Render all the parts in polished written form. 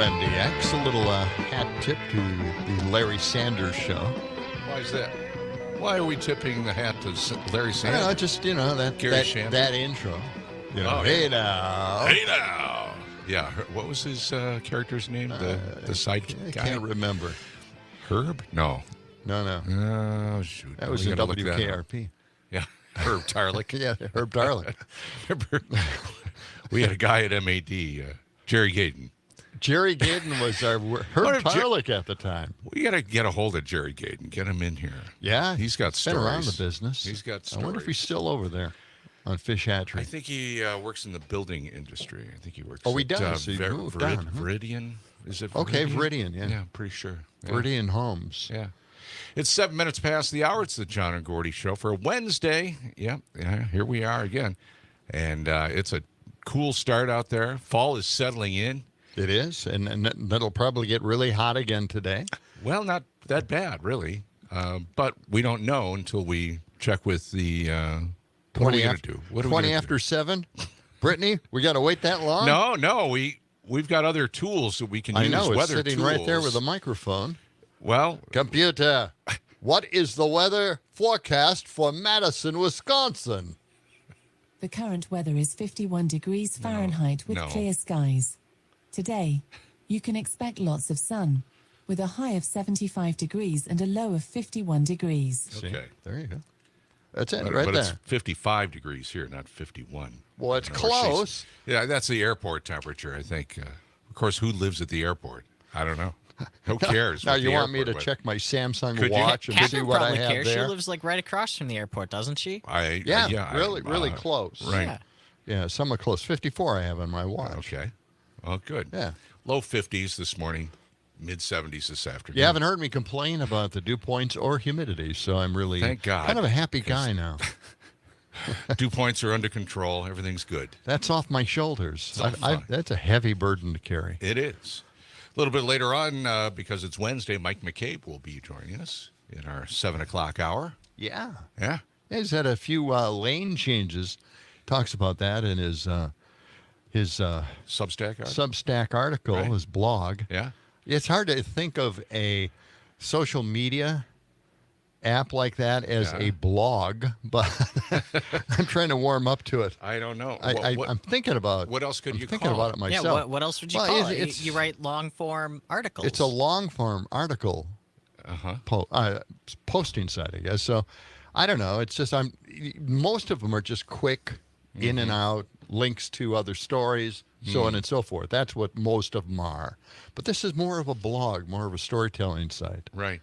WMDX. A little hat tip to the Larry Sanders Show. Why is that? Why are we tipping the hat to Larry Sanders? I don't know, just, that intro. Hey now. Hey now. Yeah, what was his character's name? The sidekick guy? I can't remember. Herb? No. No. Oh, shoot. That was in WKRP. Yeah, Herb Tarlick. Yeah, Herb Tarlick. Remember, we had a guy at MAD, Jerry Gaden. Jerry Gaden was our Herb Tarlick at the time. We got to get a hold of Jerry Gaden, get him in here. Yeah. He's got stories. Been around the business. He's got stories. I wonder if he's still over there on Fish Hatchery. I think he works in the building industry. I think he works he does. He moved down, Viridian. Is it Viridian? Okay, Viridian, yeah. Yeah, I'm pretty sure. Yeah. Viridian Homes. Yeah. It's 7 minutes past the hour. It's the John and Gordy Show for Wednesday. Yeah, here we are again. And it's a cool start out there. Fall is settling in. It is, and that'll probably get really hot again today. Well, not that bad, really. But we don't know until we check with the... what are we going to do? 20 after 7? Brittany, we got to wait that long? No. We've got other tools that we can use. I know, it's weather sitting tools. right there with a microphone. Well... Computer, what is the weather forecast for Madison, Wisconsin? The current weather is 51 degrees Fahrenheit with clear skies. Today, you can expect lots of sun, with a high of 75 degrees and a low of 51 degrees. Okay. There you go. That's it, but there. It's 55 degrees here, not 51. Well, it's close. Yeah, that's the airport temperature, I think. Of course, who lives at the airport? I don't know. Who cares? Now, you want me to check my Samsung watch and see what I have cares. there? She lives like right across from the airport, doesn't she? Really close. Right. Yeah, somewhat close. 54 I have on my watch. Okay. Well, good. Yeah. Low 50s this morning, mid 70s this afternoon. You haven't heard me complain about the dew points or humidity, so I'm really Thank God. kind of a happy guy now. Dew points are under control. Everything's good. That's off my shoulders. Fun. That's a heavy burden to carry. It is. A little bit later on, because it's Wednesday, Mike McCabe will be joining us in our 7 o'clock hour. Yeah. Yeah. He's had a few lane changes. Talks about that in his Substack article, right. his blog. Yeah. It's hard to think of a social media app like that as a blog, but I'm trying to warm up to it. I don't know. I'm thinking about. What else could you call it? I'm thinking about it myself. Yeah, what else would you call it? You write long-form articles. It's a long-form article posting site, I guess. So I don't know. It's just most of them are just quick, in and out, links to other stories, so on and so forth. That's what most of them are. But this is more of a blog, more of a storytelling site. Right.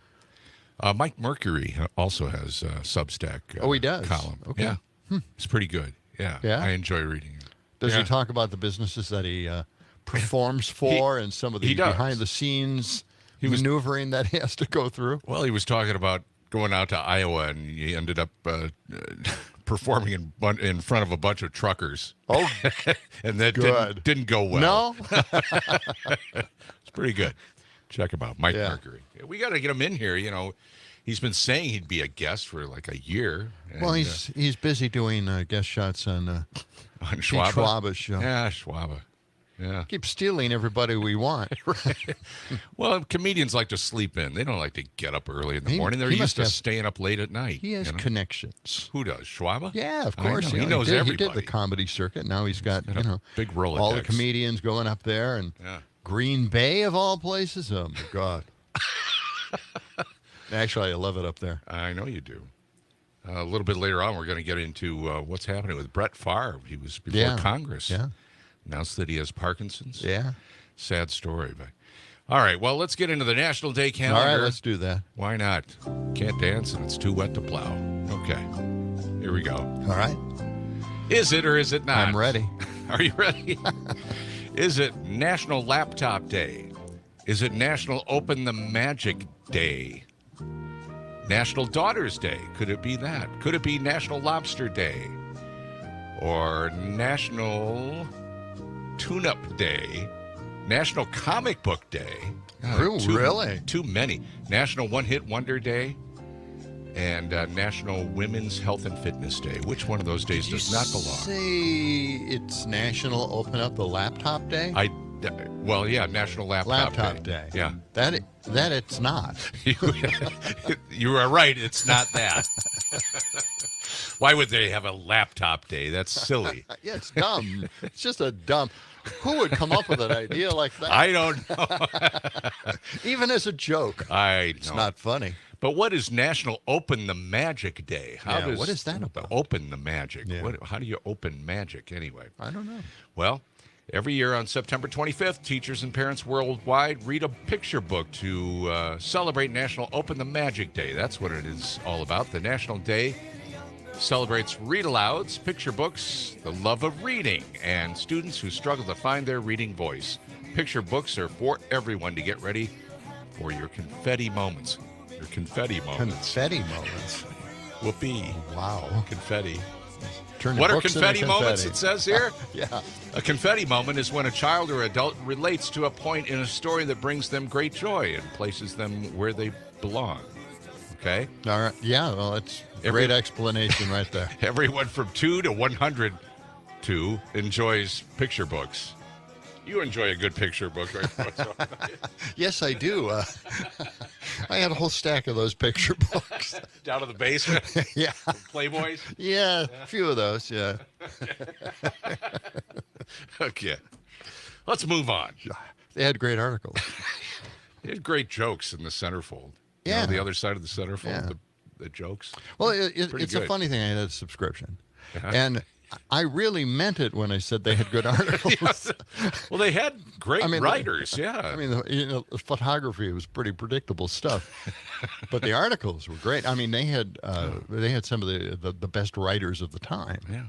Mike Mercury also has a Substack he does? column. Okay. Yeah. It's pretty good. Yeah. I enjoy reading it. Does he talk about the businesses that he performs for and some of the behind-the-scenes maneuvering that he has to go through? Well, he was talking about going out to Iowa, and he ended up performing in front of a bunch of truckers. Oh, and that didn't go well. No? It's pretty good. Check him out, Mike Mercury. We got to get him in here. You know, he's been saying he'd be a guest for like a year. And, well, he's busy doing guest shots on Schwaba's show. Yeah, Schwaba. Yeah. Keep stealing everybody we want. Right. Well, comedians like to sleep in. They don't like to get up early in the morning. They're used to staying up late at night. He has connections. Who does? Schwaba? Yeah, of course. He knows everybody. He did the comedy circuit. Now he's got big Rolodex. all the comedians going up there, and Green Bay of all places. Oh my God! Actually, I love it up there. I know you do. A little bit later on, we're going to get into what's happening with Brett Favre. He was before Congress. Yeah. Announced that he has Parkinson's. Yeah. Sad story. But all right, well, let's get into the National Day calendar. All right, let's do that. Why not? Can't dance and it's too wet to plow. Okay. Here we go. All right. Is it or is it not? I'm ready. Are you ready? Is it National Laptop Day? Is it National Open the Magic Day? National Daughters Day? Could it be that? Could it be National Lobster Day? Or National Tune-Up Day? National Comic Book Day? Really? Too many. National One-Hit Wonder Day? And National Women's Health and Fitness Day. Which one of those days does not belong? Say it's National Open Up the Laptop Day? Well, yeah, National Laptop Day. Yeah. That it's not. You are right. It's not that. Why would they have a laptop day? That's silly. Yeah, it's dumb. It's just a dumb. Who would come up with an idea like that? I don't know. Even as a joke. It's not funny. But what is National Open the Magic Day? What is that about? Open the magic. Yeah. How do you open magic anyway? I don't know. Well, every year on September 25th, teachers and parents worldwide read a picture book to celebrate National Open the Magic Day. That's what it is all about. The National Day celebrates read-alouds, picture books, the love of reading, and students who struggle to find their reading voice. Picture books are for everyone to get ready for your confetti moments. Your confetti moments. Confetti moments. Whoopee. Wow. Confetti. Turn What your are books into confetti moments, it says here? Yeah. A confetti moment is when a child or adult relates to a point in a story that brings them great joy and places them where they belong. Okay? All right. Yeah, well, it's a great explanation right there. Everyone from 2 to 102 enjoys picture books. You enjoy a good picture book, right? Yes, I do. I had a whole stack of those picture books. Down to the basement? Yeah. Playboys? Yeah, a few of those, yeah. Okay. Let's move on. They had great articles. They had great jokes in the centerfold. You Yeah. know, the other side of the centerfold, Yeah. the jokes. Well, Pretty it's good. a funny thing. I had a subscription. Uh-huh. And I really meant it when I said they had good articles. Yes. Well, they had great writers, yeah. I mean, the photography was pretty predictable stuff, but the articles were great. I mean, they had some of the best writers of the time. Yeah,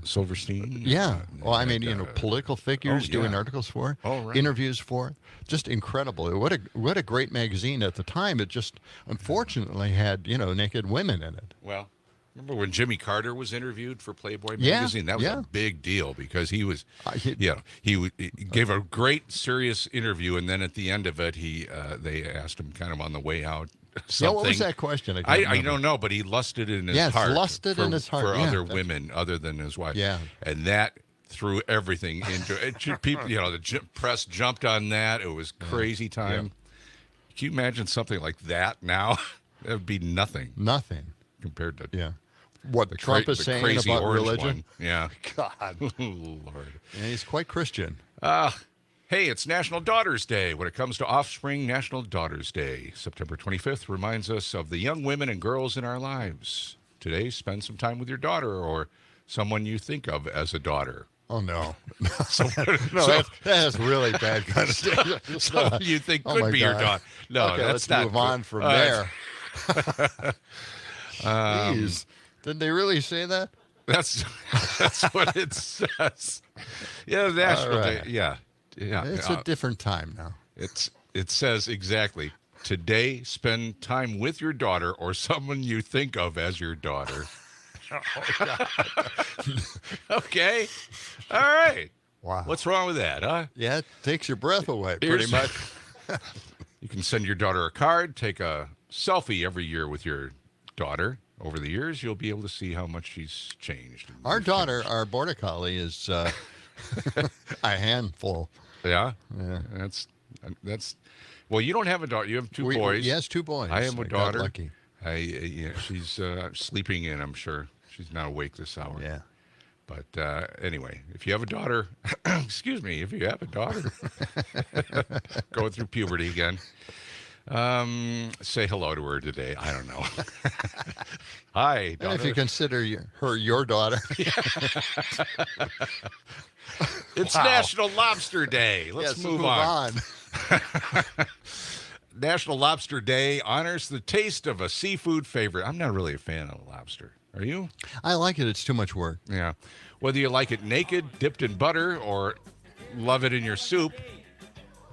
Silverstein. Yeah. Well, I mean, political figures yeah. doing articles for it, Oh, right. interviews for it. Just incredible. What a great magazine at the time. It just unfortunately had, naked women in it. Well, remember when Jimmy Carter was interviewed for Playboy Yeah, magazine? That was yeah. a big deal because he was, he he- gave a great, serious interview, and then at the end of it, they asked him kind of on the way out something. Yeah, what was that question? I don't know, but he lusted in his Yes, heart. lusted in his heart, for yeah. other women other than his wife. Yeah. And that threw everything into it. People, the press jumped on that. It was crazy time. Can you imagine something like that now? That would be nothing Nothing. compared to Yeah. What Trump is the saying crazy about orange religion? one. Yeah. God. Lord. Yeah, he's quite Christian. Hey, it's National Daughters Day. When it comes to offspring, National Daughters Day. September 25th reminds us of the young women and girls in our lives. Today, spend some time with your daughter or someone you think of as a daughter. Oh, no. That That's really bad connotation. someone you think Oh, could my be your God. daughter. No, Okay, that's let's not move on from there. Jeez. Did they really say that? That's what it says. Yeah, National Day. right. Yeah. It's a different time now. It says exactly. Today, spend time with your daughter or someone you think of as your daughter. Okay. All right. Wow. What's wrong with that, huh? Yeah, it takes your breath away, Here's- pretty much. You can send your daughter a card, take a selfie every year with your daughter. Over the years, you'll be able to see how much she's changed. Our daughter, our border collie, is a handful. Yeah? Yeah. That's. Well, you don't have a daughter. You have two boys. Yes, two boys. I have a got daughter. lucky. She's sleeping in, I'm sure. She's not awake this hour. Yeah. But anyway, if you have a daughter, excuse me, if you have a daughter going through puberty again, say hello to her today. I don't know. Hi, daughter. And if you consider her your daughter. It's National Lobster Day. Let's Yes, move on. on. National Lobster Day honors the taste of a seafood favorite. I'm not really a fan of lobster. Are you? I like it. It's too much work. Yeah. Whether you like it naked, dipped in butter, or love it in your soup.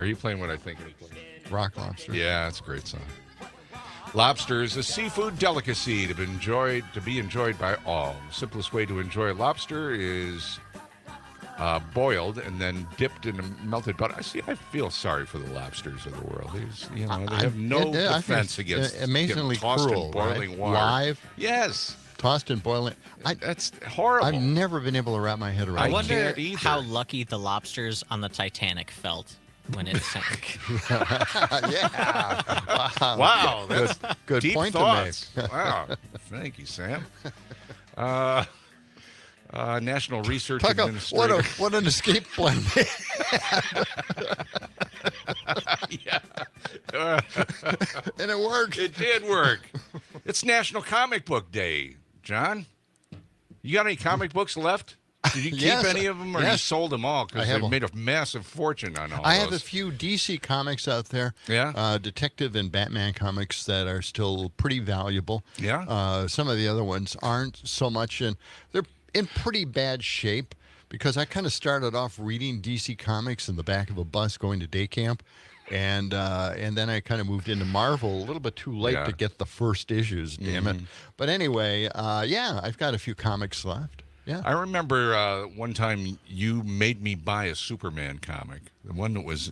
Are you playing what I think you're playing? Rock lobster. Yeah, it's a great song. Lobster is a seafood delicacy to be enjoyed by all. The simplest way to enjoy lobster is boiled and then dipped in melted butter. I feel sorry for the lobsters of the world. They have no defense against amazingly getting tossed cruel, in boiling right? water. Live. Yes. Tossed and boiling. That's horrible. I've never been able to wrap my head around I it. wonder can't either. how lucky the lobsters on the Titanic felt when it sank. Yeah. Wow, that's Good deep point thoughts. to make. Wow, thank you, Sam. National Research Talk about Administrator. what an escape plan. Yeah. And it worked. It did work. It's National Comic Book Day, John. You got any comic books left? Did you keep Yes, any of them, or you yes. sold them all because I they have 'em. made a massive fortune on all I those? have a few DC comics out there. Yeah? Detective and Batman comics that are still pretty valuable. Yeah? Some of the other ones aren't so much, and they're in pretty bad shape because I kind of started off reading DC comics in the back of a bus going to day camp. And then I kind of moved into Marvel a little bit too late Yeah. to get the first issues, damn it. But anyway, yeah, I've got a few comics left. Yeah. I remember one time you made me buy a Superman comic, the one that was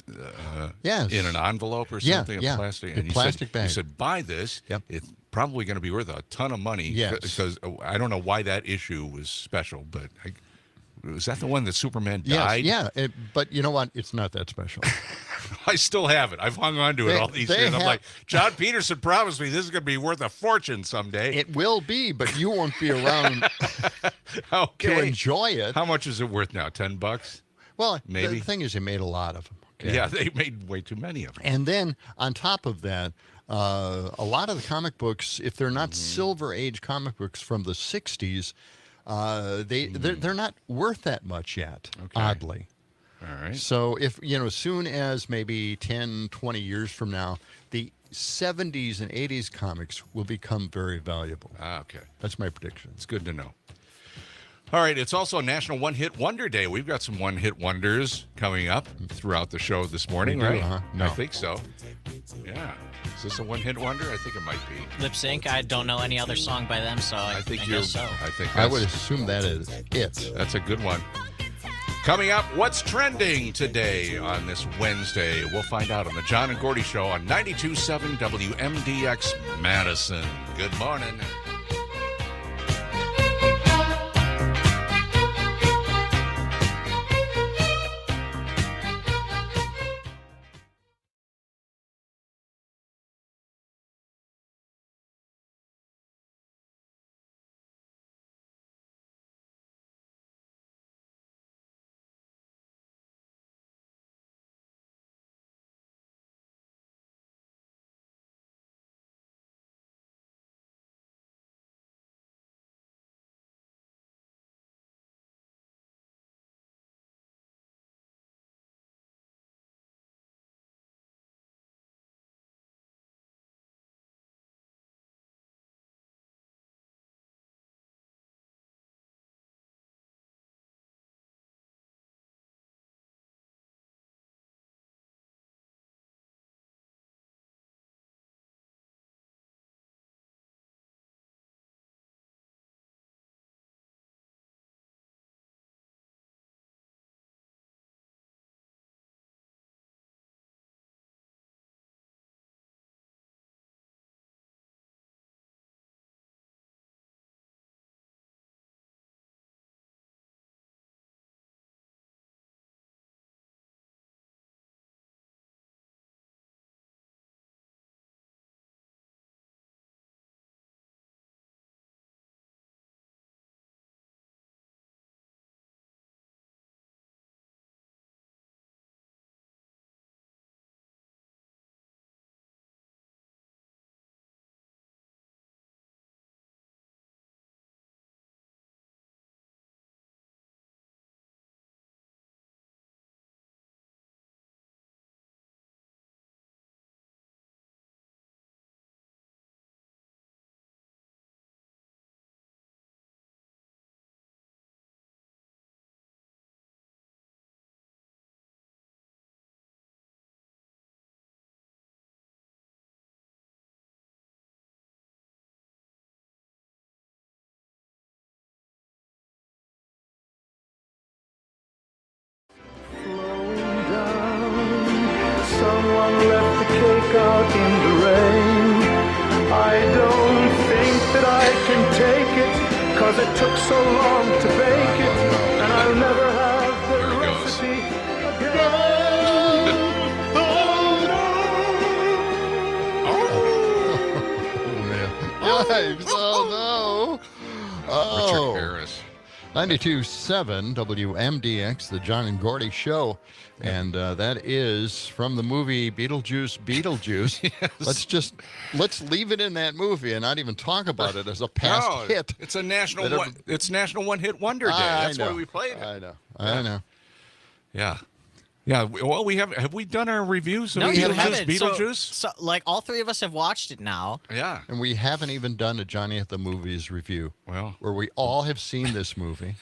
Yes. in an envelope or Yeah, something, yeah. a plastic. A And you plastic said, bag. You said, buy this. Yep. It's probably going to be worth a ton of money. Yes. Because I don't know why that issue was special, but was that the one that Superman Yes, died? yeah, but you know what? It's not that special. I still have it. I've hung on to it all these years. I'm like, John Peterson promised me this is going to be worth a fortune someday. It will be, but you won't be around Okay. to enjoy it. How much is it worth now? $10? Well, Maybe. the thing is, they made a lot of them. okay? Yeah, they made way too many of them. And then on top of that, a lot of the comic books, if they're not Silver Age comic books from the 60s, they're not worth that much yet, oddly. All right. So if, as soon as maybe 10, 20 years from now, the 70s and 80s comics will become very valuable. Okay. That's my prediction. It's good to know. All right, it's also National One Hit Wonder Day. We've got some one hit wonders coming up throughout the show this morning, We do, right? huh? No. I think so. Yeah. Is this a one hit wonder? I think it might be. Lip Sync, I don't know any other song by them, so I I guess so. think I would assume that is it. that's a good one. Coming up, what's trending today on this Wednesday? We'll find out on the John and Gordy Show on 92.7 WMDX Madison. Good morning. Someone left the cake out in the rain. I don't think that I can take it 'cause it took so long to bake it, and I'll never have the There he goes. recipe again. Oh, man. Yikes. Oh, no. Richard Oh. Harris. 92.7 WMDX, the John and Gordy Show. And that is from the movie Beetlejuice. Yes. Let's leave it in that movie and not even talk about it as a past No, hit. It's a national That one. It's National One Hit Wonder Day. That's why we played it. I know. Yeah. Yeah. Well, have we done our reviews of No, you Beetlejuice? haven't. Beetlejuice? So, like, all three of us have watched it now. Yeah. And we haven't even done a Johnny at the Movies review. Well. Where we all have seen this movie.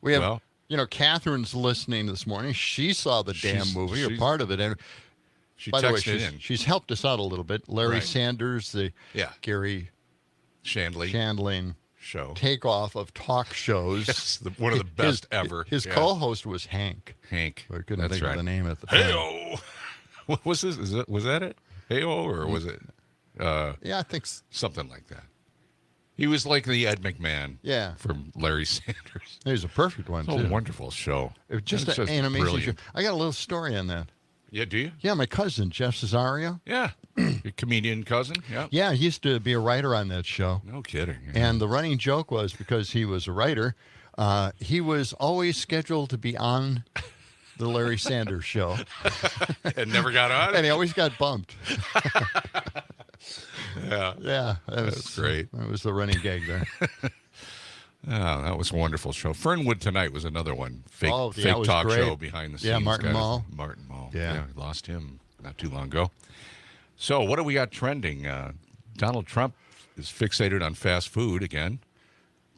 We have, Well. Catherine's listening this morning. She saw the damn movie or she's- part of it. And She by the way, texted in. she's helped us out a little bit. Larry Right. Sanders, the Yeah. Gary Shandling Shandling show. takeoff of talk shows. Yes, one of the best ever. His Yeah. co-host was Hank. Hank. I couldn't That's think right. of the name at the time. Hey-o. What was this? Was that it? Hey-o, or was it Yeah, I think. something like that? He was like the Ed McMahon. Yeah. From Larry Sanders. It was a perfect one Oh, too. wonderful show. It was just It's an amazing show. brilliant. I got a little story on that. Yeah, do you? Yeah, my cousin Jeff Cesario. Yeah. Your comedian cousin? Yeah. Yeah, he used to be a writer on that show. No kidding. Yeah. And the running joke was because he was a writer, he was always scheduled to be on the Larry Sanders show, And never got on? and he always got bumped. Yeah. Yeah, That's great. That was the running gag there. Oh, that was a wonderful show. Fernwood Tonight was another one. Fake, Oh, yeah, it fake was talk great. show behind the scenes. Yeah, Martin guys. Mull. Martin Mull. Yeah. Lost him not too long ago. So what do we got trending? Donald Trump is fixated on fast food again.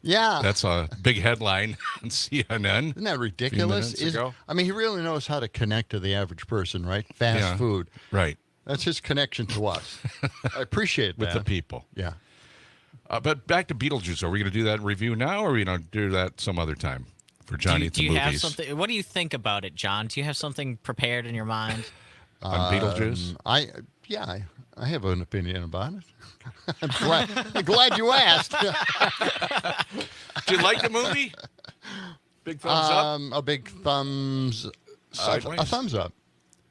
Yeah, That's a big headline on CNN. isn't that ridiculous? minutes ago. I mean, he really knows how to connect to the average person, right? Fast Yeah. food. Right. That's his connection to us. I appreciate With that. the people. Yeah. But back to Beetlejuice. Are we going to do that review now, or are we going to do that some other time for Johnny at Do the you Movies? have something? What do you think about it, John? Do you have something prepared in your mind? On Beetlejuice? I have an opinion about it. I'm glad you asked. Do you like the movie? Big thumbs up? A big thumbs. Sideways? A thumbs up.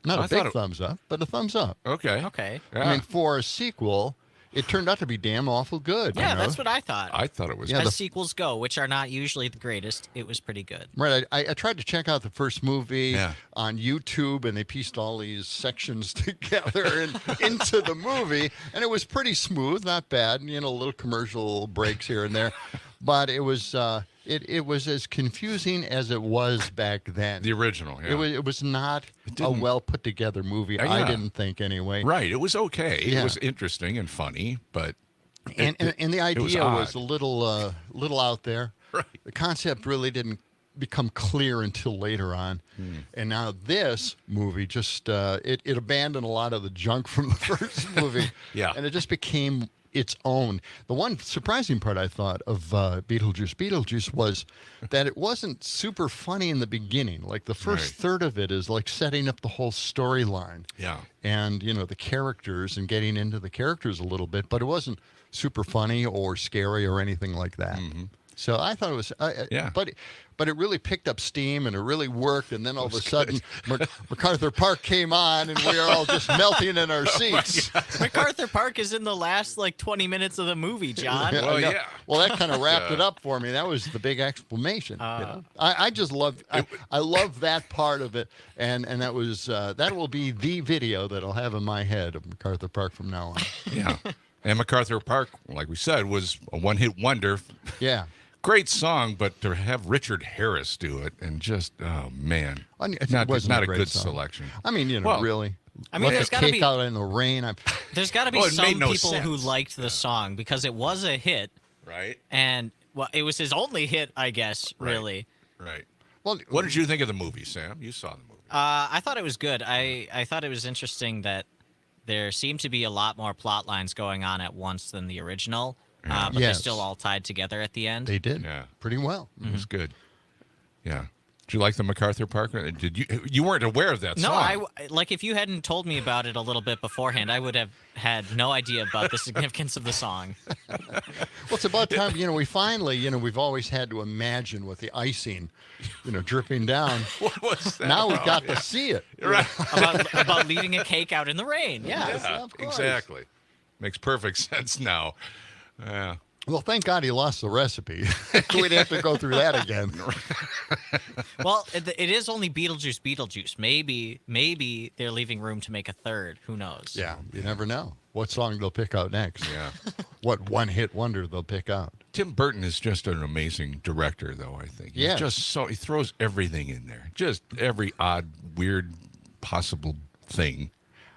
Not I a thought big it- thumbs up, but a thumbs up. Okay. Okay. Yeah. I mean, for a sequel, it turned out to be damn awful good. Yeah, you know? that's what I thought. I thought it was Yeah, As the- sequels go, which are not usually the greatest, it was pretty good. Right. I tried to check out the first movie Yeah. on YouTube, and they pieced all these sections together and into the movie, and it was pretty smooth, not bad. Little commercial breaks here and there, but it was it was as confusing as it was back then. the original. Yeah. It was not a didn't- well put together movie. Yeah. I didn't think anyway. Right. It was okay. Yeah. It was interesting and funny, but And the it was idea was odd. a little out there. Right. The concept really didn't become clear until later on. And now this movie just it abandoned a lot of the junk from the first movie. Yeah. And it just became its own. The one surprising part I thought of Beetlejuice was that it wasn't super funny in the beginning. Like the first Right. third of it is like setting up the whole storyline. yeah. And the characters and getting into the characters a little bit, but it wasn't super funny or scary or anything like that. So I thought it was, Yeah. but it really picked up steam and it really worked. And then all of a sudden, MacArthur Park came on, and we are all just melting in our seats. MacArthur Park is in the last 20 minutes of the movie, John. I Well, know. yeah. Well, that kind of wrapped it up for me. That was the big exclamation. I just love, I love that part of it, and that was that will be the video that I'll have in my head of MacArthur Park from now on. Yeah. And MacArthur Park, like we said, was a one-hit wonder. Yeah. Great song, but to have Richard Harris do it and just, oh, man. It Not wasn't a great good song. selection. I mean, Well, really. I mean, Let there's the gotta cake be- out in the rain. There's got to be Well, it made some no people who sense. liked the song because it was a hit, Right? and it was his only hit, I guess, Right. really. Right. Well, What did you think of the movie, Sam? You saw the movie. I thought it was good. I thought it was interesting that there seemed to be a lot more plot lines going on at once than the original, but they're Yes. still all tied together at the end. they did Yeah. pretty well. It was good. Yeah. Did you like the MacArthur Park? Did you weren't aware of that No, song? like if you hadn't told me about it a little bit beforehand, I would have had no idea about the significance of the song. Well, it's about time, we finally, we've always had to imagine with the icing, dripping down. What was that? Now we've about? got to see it. Right. about leaving a cake out in the rain. Yeah. Yeah, of course. exactly. Makes perfect sense now. Yeah. Well, thank God he lost the recipe. We'd have to go through that again. Well, it is only Beetlejuice. Maybe they're leaving room to make a third. Who knows? Yeah, you never know what song they'll pick out next. Yeah. What one-hit wonder they'll pick out. Tim Burton is just an amazing director, though, I think. He's Yeah. just he throws everything in there. Just every odd, weird, possible thing.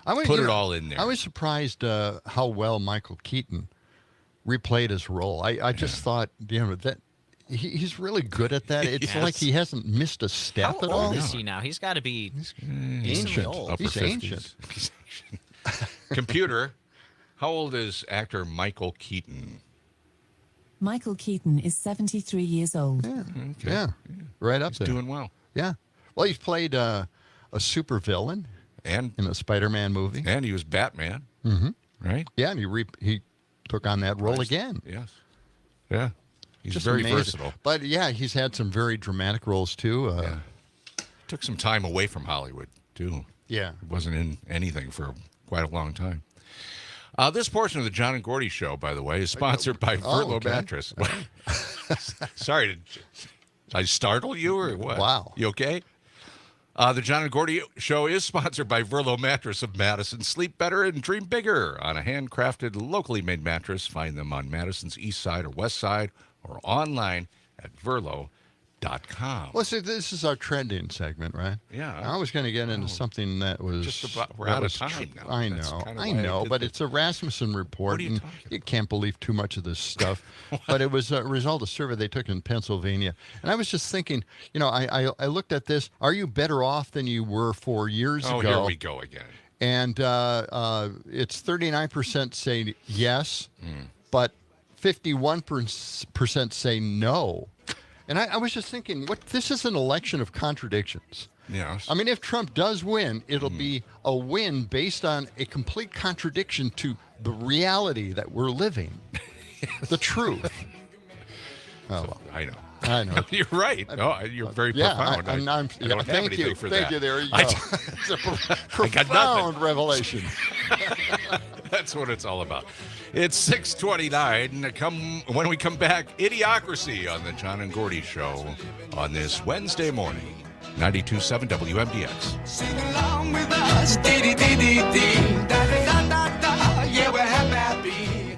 Put it all in there. I was surprised how well Michael Keaton replayed his role. I just thought, that he's really good at that. It's Yes. like he hasn't missed a step How at all. old is he now? He's got to be decently Ancient. old. Upper He's 50s. ancient. He's ancient. Computer, how old is actor Michael Keaton? Michael Keaton is 73 years old. Yeah, Okay. yeah, right up He's there. doing well. Yeah. Well, he's played a supervillain And in a Spider-Man movie. he was Batman. Right? Yeah, and he took on that role again. Yes. Yeah. He's Just very amazing. versatile. But yeah, he's had some very dramatic roles too. Yeah. Took some time away from Hollywood, too. Yeah. He wasn't in anything for quite a long time. This portion of the John and Gordy Show, by the way, is sponsored by Verlo okay. Mattress. Sorry, did I startle you or what? Wow. You okay? The John and Gordy Show is sponsored by Verlo Mattress of Madison. Sleep better and dream bigger on a handcrafted, locally made mattress. Find them on Madison's east side or west side or online at verlo.com. Well, see, this is our trending segment, right? Yeah. I was going to get into something that was Just about- we're that out of was time now. I That's know, kinda I why I know, did but the- it's a Rasmussen report, What are you and talking you about? can't believe too much of this stuff. But it was a result of a survey they took in Pennsylvania, and I was just thinking, I looked at this. Are you better off than you were 4 years Oh, ago? here we go again. And it's 39% say yes, Hmm. but 51% say no. And I was just thinking, this is an election of contradictions. Yes. I mean, if Trump does win, it'll Hmm. be a win based on a complete contradiction to the reality that we're living, the truth. Oh, well, I know. I know. You're right. No, you're very Yeah, profound. I thank don't have you. anything for Thank that. you. There you go. I- It's a I got profound revelation. That's what it's all about. It's 6:29. When we come back, Idiocracy on the John and Gordy Show on this Wednesday morning. 92.7 WMDX. Sing along with us, dee dee dee dee dee, da da da da da. Yeah, we're happy.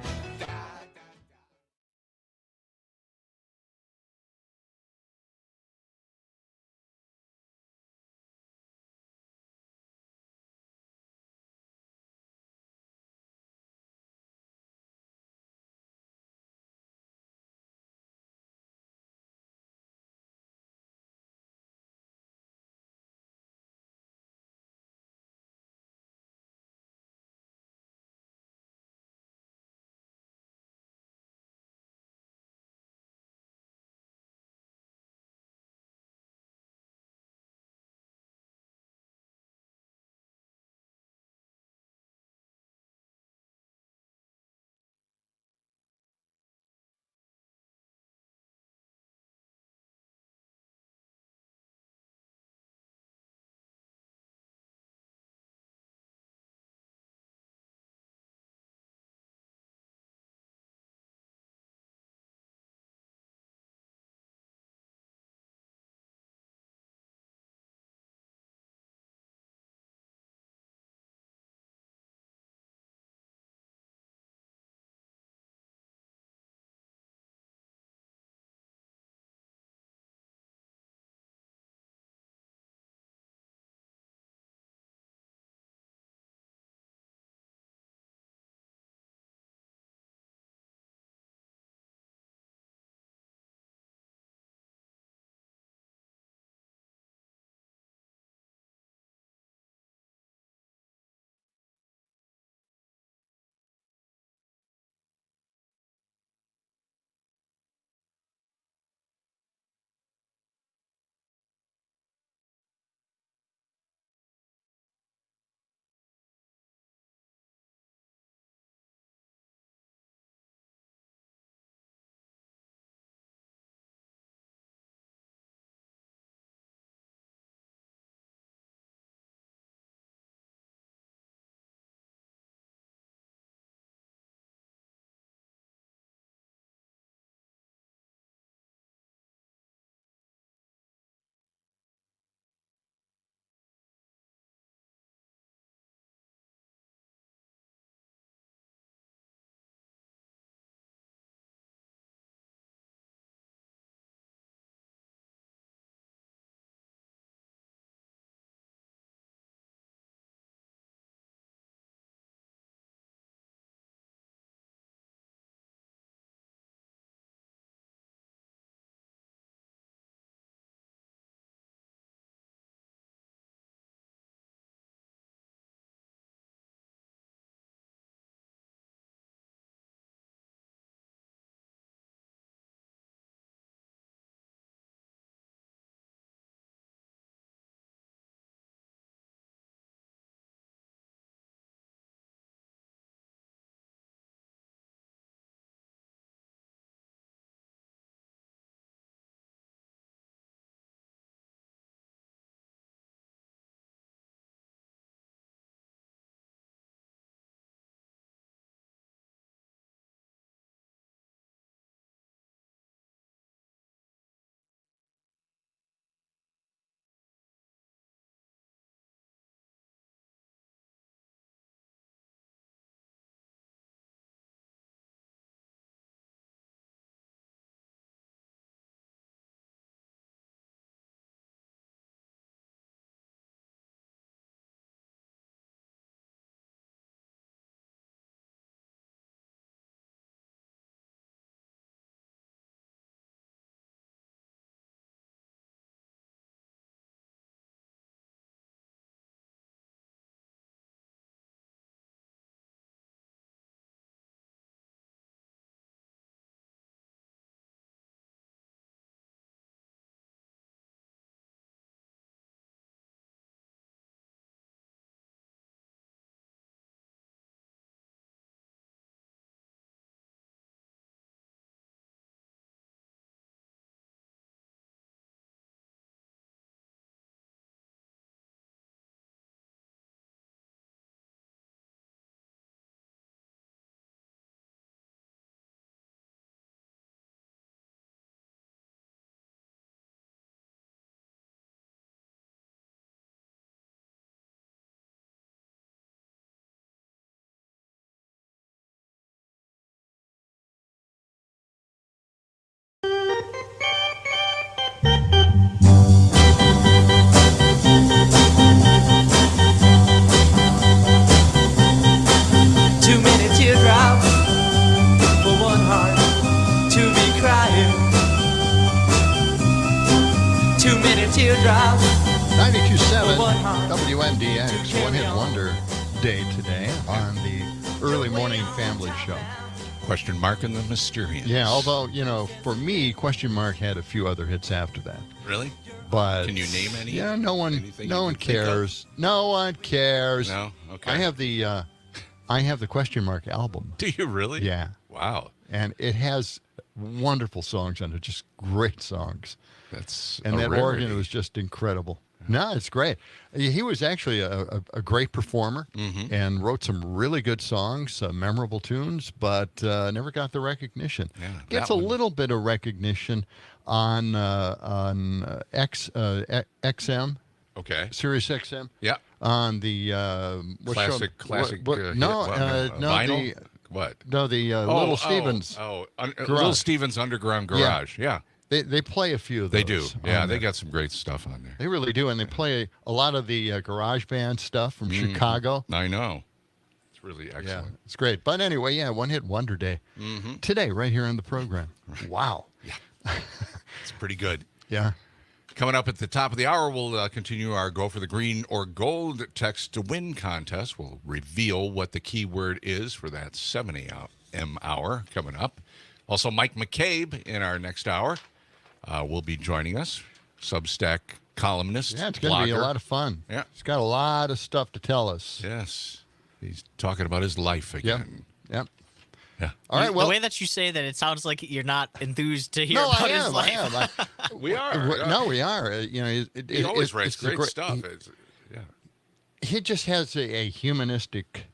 WNDX, One Hit Wonder Day today on the Early Morning Family Show. Question mark and the Mysterians. Yeah, although, for me, Question Mark had a few other hits after that. Really? But can you name any? Yeah, no one cares. No one cares. No? Okay. I have the Question Mark album. Do you really? Yeah. Wow. And it has wonderful songs on it, just great songs. And that organ was just incredible. No, it's great. He was actually a great performer and wrote some really good songs, memorable tunes, but never got the recognition. Yeah, Gets a little bit of recognition on XM. Okay. Sirius XM. Yeah. On the classic. vinyl. What? No, the Little Stevens. Little Stevens Underground Garage. Yeah. They play a few of those. They do. Yeah, they got some great stuff on there. They really do, and they play a lot of the garage band stuff from Chicago. I know. It's really excellent. Yeah, it's great. But anyway, One Hit Wonder Day today, right here on the program. Wow. Yeah. It's pretty good. Yeah. Coming up at the top of the hour, we'll continue our Go for the Green or Gold text to win contest. We'll reveal what the keyword is for that 7 a.m. hour coming up. Also, Mike McCabe in our next hour will be joining us, Substack columnist. Yeah, it's going to be a lot of fun. Yeah. He's got a lot of stuff to tell us. Yes. He's talking about his life again. Yep. Yeah. All right, well. The way that you say that, it sounds like you're not enthused to hear No, about I his am. life. We are. No, we are. He always writes great stuff. He just has a humanistic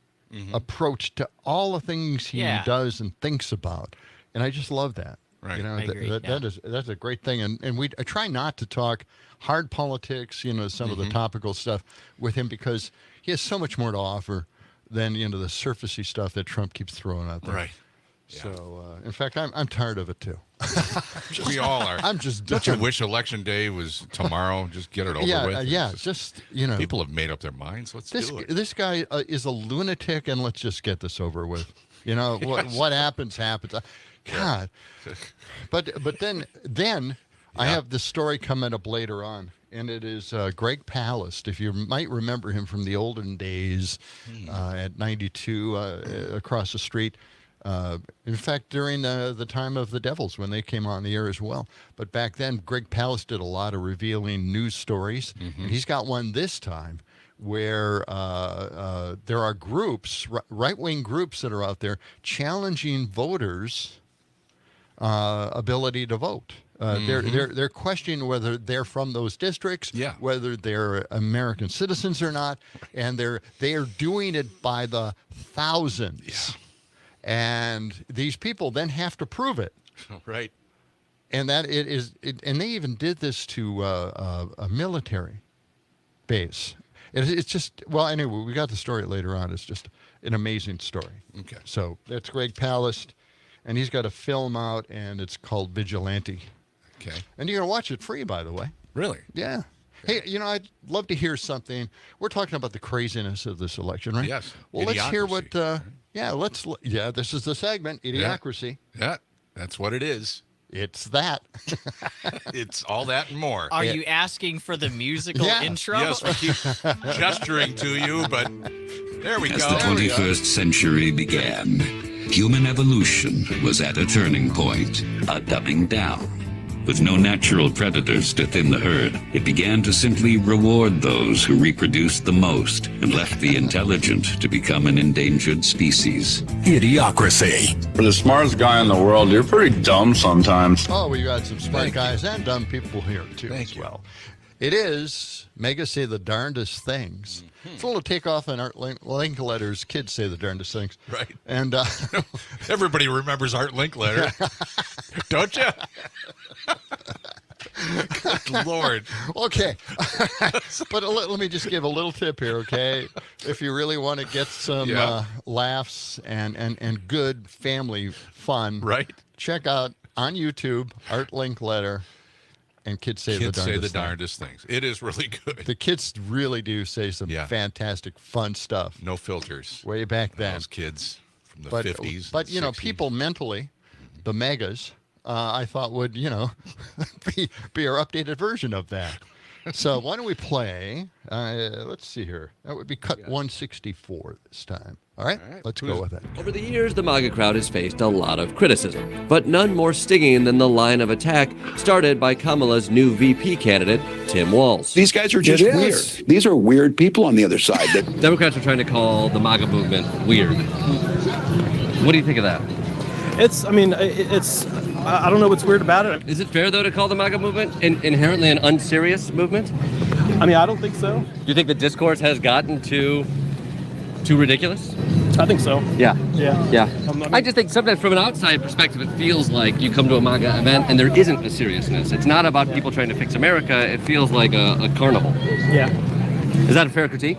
approach to all the things he does and thinks about, and I just love that. Right. I agree. That's a great thing, and I try not to talk hard politics, some of the topical stuff with him because he has so much more to offer than the surfacey stuff that Trump keeps throwing out there. Right. Yeah. So, in fact, I'm tired of it too. We all are. I'm just Don't you wish Election Day was tomorrow? Just get it over with. Yeah, people have made up their minds. Let's do it. This guy is a lunatic, and let's just get this over with. What happens. God. But then I have this story coming up later on, and it is Greg Palast. If you might remember him from the olden days at 92 across the street. In fact, during the time of the Devils when they came on the air as well. But back then, Greg Palast did a lot of revealing news stories, and he's got one this time where there are groups, right-wing groups that are out there challenging voters' ability to vote. They're questioning whether they're from those districts, whether they're American citizens or not, and they are doing it by the thousands. Yeah. And these people then have to prove it. Right. And that and they even did this to a military base. It's just, anyway, we got the story later on. It's just an amazing story. Okay. So that's Greg Palast, and he's got a film out, and it's called Vigilante. Okay. And you're going to watch it free, by the way. Really? Yeah. Hey, I'd love to hear something. We're talking about the craziness of this election, right? Yes. Well, let's hear what, Idiocracy. this is the segment, Idiocracy. Yeah, that's what it is. It's that. It's all that and more. Are you asking for the musical intro? Yes, we keep gesturing to you, but there we As go. the 21st century began, human evolution was at a turning point, a dumbing down. With no natural predators to thin the herd, it began to simply reward those who reproduced the most and left the intelligent to become an endangered species. Idiocracy. For the smartest guy in the world, you're pretty dumb sometimes. Oh, we got some smart guys and dumb people here, too, Thank as you. well. It is Mega Say the Darndest Things. It's a little takeoff on Art Linkletter's Kids Say the Darndest Things. Right. And Everybody remembers Art Linkletter. Don't you? Good Lord. Okay. But let me just give a little tip here, okay? If you really want to get some laughs and good family fun, Right. check out on YouTube Art Linkletter and Kids Say the Darndest Things. It is really good. The kids really do say some fantastic, fun stuff. No filters. Way back then. Those kids from the But 50s. But, and you know, 60s. people mentally, the megas, I thought would, be our updated version of that. So why don't we play? Let's see here. That would be cut 164 this time. All right, let's go with it. Over the years, the MAGA crowd has faced a lot of criticism, but none more stinging than the line of attack started by Kamala's new VP candidate, Tim Walz. These guys are just weird. These are weird people on the other side. Democrats are trying to call the MAGA movement weird. What do you think of that? I don't know what's weird about it. Is it fair, though, to call the MAGA movement inherently an unserious movement? I don't think so. Do you think the discourse has gotten too ridiculous? I think so. Yeah. Yeah. I just think sometimes from an outside perspective, it feels like you come to a MAGA event and there isn't a seriousness. It's not about people trying to fix America. It feels like a carnival. Yeah. Is that a fair critique?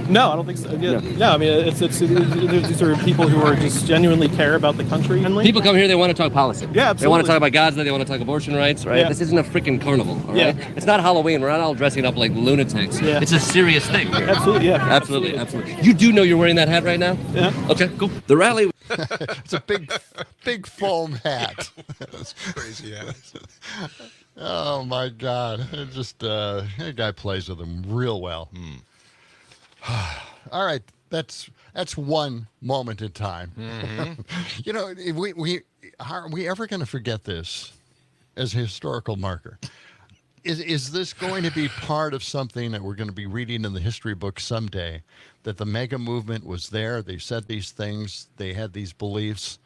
No, I don't think so. Yeah. No, these are people who are just genuinely care about the country. People come here, they want to talk policy. Yeah, absolutely. They want to talk about Gaza, they want to talk abortion rights, right? Yeah. This isn't a freaking carnival, all right? Yeah. It's not Halloween. We're not all dressing up like lunatics. Yeah. It's a serious thing. Absolutely, yeah. Absolutely. You do know you're wearing that hat right now? Yeah. Okay, cool. The rally... It's a big foam hat. That's crazy. Yeah. Oh my God! It just that guy plays with them real well. All right, that's one moment in time. You know, are we ever going to forget this as a historical marker? Is this going to be part of something that we're going to be reading in the history books someday? That the mega movement was there, they said these things, they had these beliefs,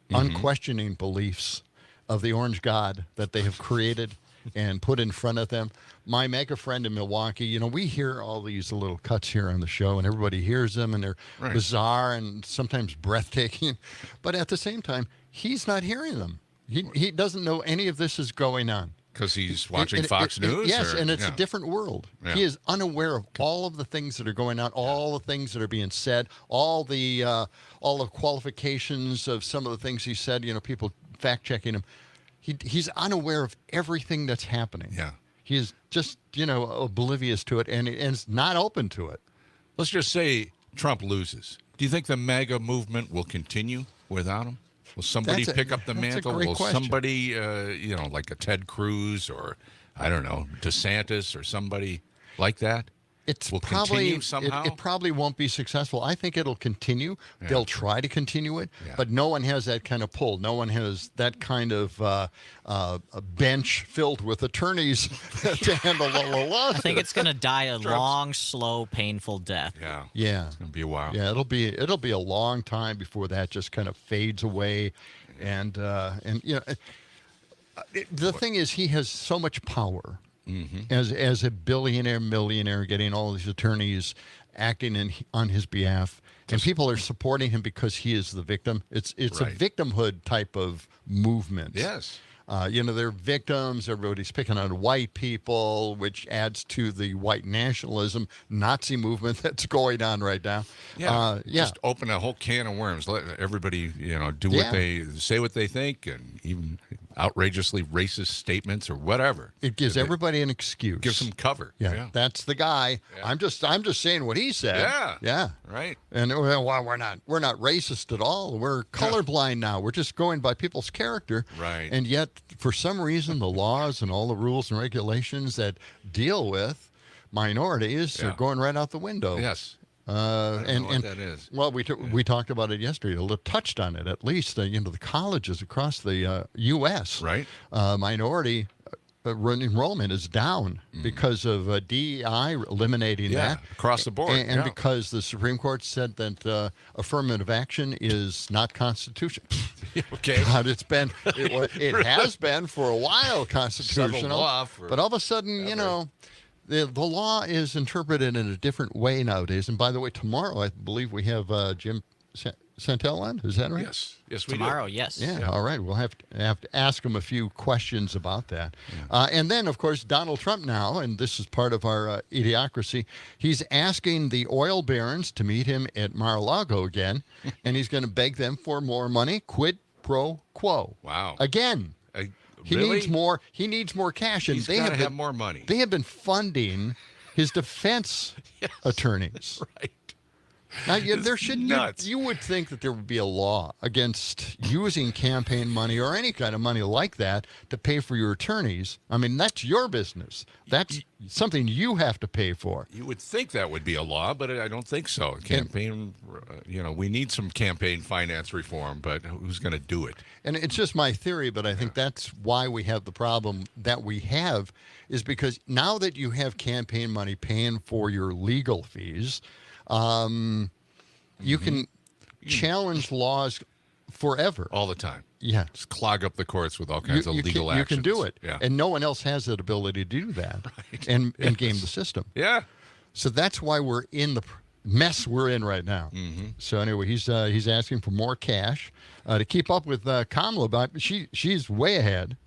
unquestioning beliefs of the orange god that they have created and put in front of them. My mega friend in Milwaukee, you know, we hear all these little cuts here on the show, and everybody hears them, and they're bizarre and sometimes breathtaking. But at the same time, he's not hearing them. He doesn't know any of this is going on. Because he's watching Fox News? Yes, and it's a different world. Yeah. He is unaware of all of the things that are going on, all the things that are being said, all the qualifications of some of the things he said, you know, people fact-checking him. He's unaware of everything that's happening. Yeah. He is just, you know, oblivious to it, and is not open to it. Let's just say Trump loses. Do you think the MAGA movement will continue without him? Will somebody pick up the mantle? Will somebody, like a Ted Cruz or, I don't know, DeSantis or somebody like that? Will continue somehow? It probably won't be successful. I think it'll continue. Yeah. They'll try to continue it, but no one has that kind of pull. No one has that kind of a bench filled with attorneys to handle the law. I think it's going to die a long, slow, painful death. Yeah. It's going to be a while. Yeah, it'll be a long time before that just kind of fades away, and you know, the thing is, he has so much power. As a billionaire, millionaire, getting all these attorneys acting on his behalf, and people are supporting him because he is the victim. It's a victimhood type of movement. Yes. You know, they're victims. Everybody's picking on white people, which adds to the white nationalism, Nazi movement that's going on right now. Just open a whole can of worms. Let everybody, do what they say, what they think, and even outrageously racist statements or whatever. It gives everybody an excuse. Gives them cover. Yeah, that's the guy. Yeah. I'm just saying what he said. Yeah. Right. And we're not racist at all. We're colorblind now. We're just going by people's character. Right. And yet, for some reason, the laws and all the rules and regulations that deal with minorities are going right out the window. Yes. I don't know what that is. Well, we talked about it yesterday. Touched on it at least. The colleges across the U.S. Right. Minority enrollment is down because of DEI eliminating that across the board, and because the Supreme Court said that affirmative action is not constitutional. Okay. God, it has been for a while constitutional, but all of a sudden, the law is interpreted in a different way nowadays. And by the way, tomorrow I believe we have Jim Santel on. Is that right? Yes, we tomorrow, do. yes. Yeah, all right. We'll have to ask him a few questions about that. Yeah. And then, of course, Donald Trump now, and this is part of our idiocracy, he's asking the oil barons to meet him at Mar-a-Lago again, and he's going to beg them for more money, quid pro quo. Wow. Again. He needs more. He needs more cash, and He's got to have more money. They have been funding his defense attorneys. Right. Now, there should nuts. you would think that there would be a law against using campaign money or any kind of money like that to pay for your attorneys. I mean, that's your business. That's something you have to pay for. You would think that would be a law, but I don't think so. Campaign, we need some campaign finance reform, but who's going to do it? And it's just my theory, but I think that's why we have the problem that we have, is because now that you have campaign money paying for your legal fees, you can challenge laws forever. All the time. Yeah. Just clog up the courts with all kinds of legal actions. You can do it. Yeah. And no one else has that ability to do that and game the system. Yeah. So that's why we're in the mess we're in right now. Mm-hmm. So anyway, he's asking for more cash to keep up with Kamala, but she's way ahead,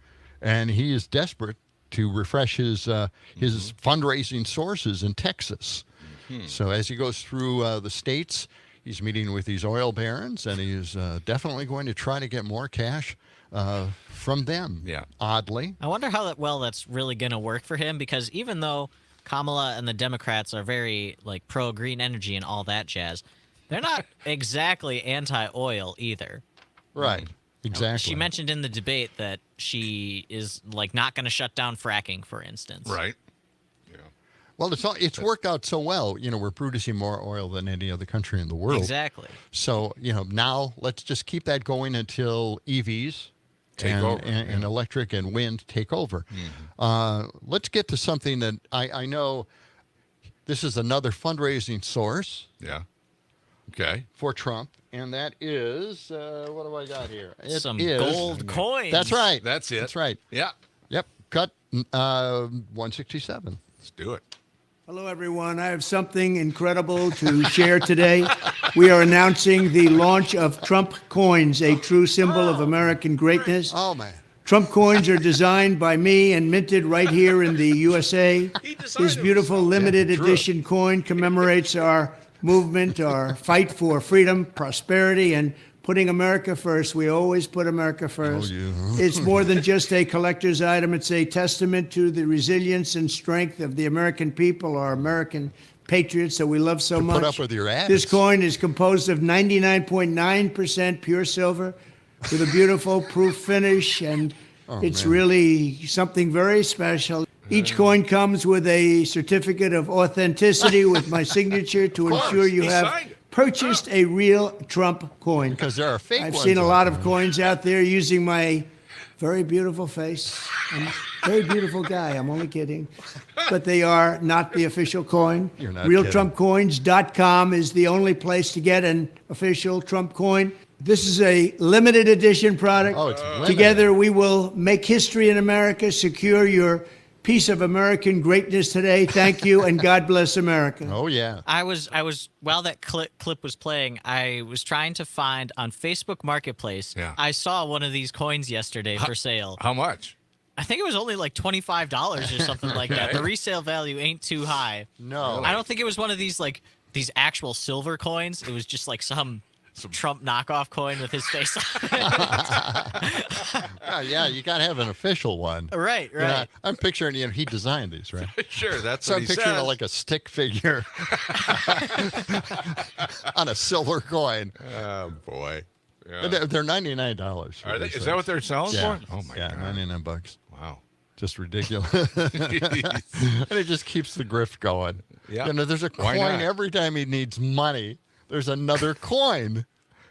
and he is desperate to refresh his fundraising sources in Texas. Mm-hmm. So as he goes through the states, he's meeting with these oil barons, and he's definitely going to try to get more cash from them. Yeah. Oddly. I wonder how that's really going to work for him, because even though Kamala and the Democrats are very pro green energy and all that jazz, they're not exactly anti-oil either. Right. Exactly. She mentioned in the debate that she is not going to shut down fracking, for instance. Right. Well, it's worked out so well. We're producing more oil than any other country in the world. Exactly. So, now let's just keep that going until EVs and electric and wind take over. Mm-hmm. Let's get to something that I know this is another fundraising source. Yeah. Okay. For Trump, and that is, what do I got here? Some gold coins. That's right. That's it. That's right. Yeah. Yep. Cut 167. Let's do it. Hello, everyone. I have something incredible to share today. We are announcing the launch of Trump coins, a true symbol of American greatness. Oh, man. Trump coins are designed by me and minted right here in the USA. This beautiful limited edition coin commemorates our movement, our fight for freedom, prosperity, and putting America first. We always put America first. Oh, yeah. It's more than just a collector's item. It's a testament to the resilience and strength of the American people, our American patriots that we love so much. Put up with your ads. This coin is composed of 99.9% pure silver with a beautiful proof finish, and it's really something very special. Each coin comes with a certificate of authenticity with my signature to ensure you have purchased a real Trump coin. Because there are fake ones. I've seen a lot of coins out there using my very beautiful face. I'm a very beautiful guy. I'm only kidding. But they are not the official coin. You're not RealTrumpCoins.com is the only place to get an official Trump coin. This is a limited edition product. Oh, it's limited. Together we will make history in America, secure your piece of American greatness today. Thank you, and God bless America. Oh, yeah. I was while that clip was playing, I was trying to find on Facebook Marketplace. Yeah. I saw one of these coins yesterday for sale. How much? I think it was only $25 or something like that. The resale value ain't too high. No. I don't think it was one of these these actual silver coins. It was just some Trump knockoff coin with his face on it. Yeah, you got to have an official one. Right. I'm picturing, he designed these, right? Sure, that's So what I'm he picturing says. like a stick figure on a silver coin. Oh, boy. Yeah. They're $99. Are they? Is that what they're selling Yeah. for? Oh, my Yeah, God. $99. Wow. Just ridiculous. And it just keeps the grift going. Yeah. There's a Why coin not? every time he needs money. There's another coin.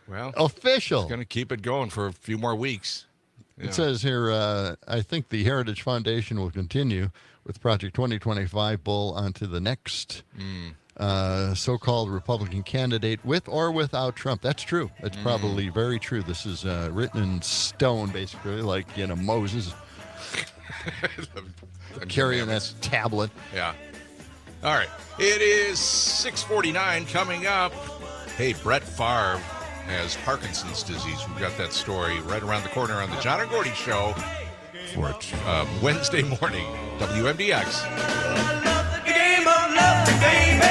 Well, Official. going to keep it going for a few more weeks. It says here, I think the Heritage Foundation will continue with Project 2025 Bull onto the next so-called Republican candidate with or without Trump. That's true. That's probably very true. This is written in stone, basically, like, Moses carrying that tablet. Yeah. All right. It is 6:49 coming up. Hey, Brett Favre has Parkinson's disease. We've got that story right around the corner on the John and Gordy Show for Wednesday morning, WMDX. The game of love, baby.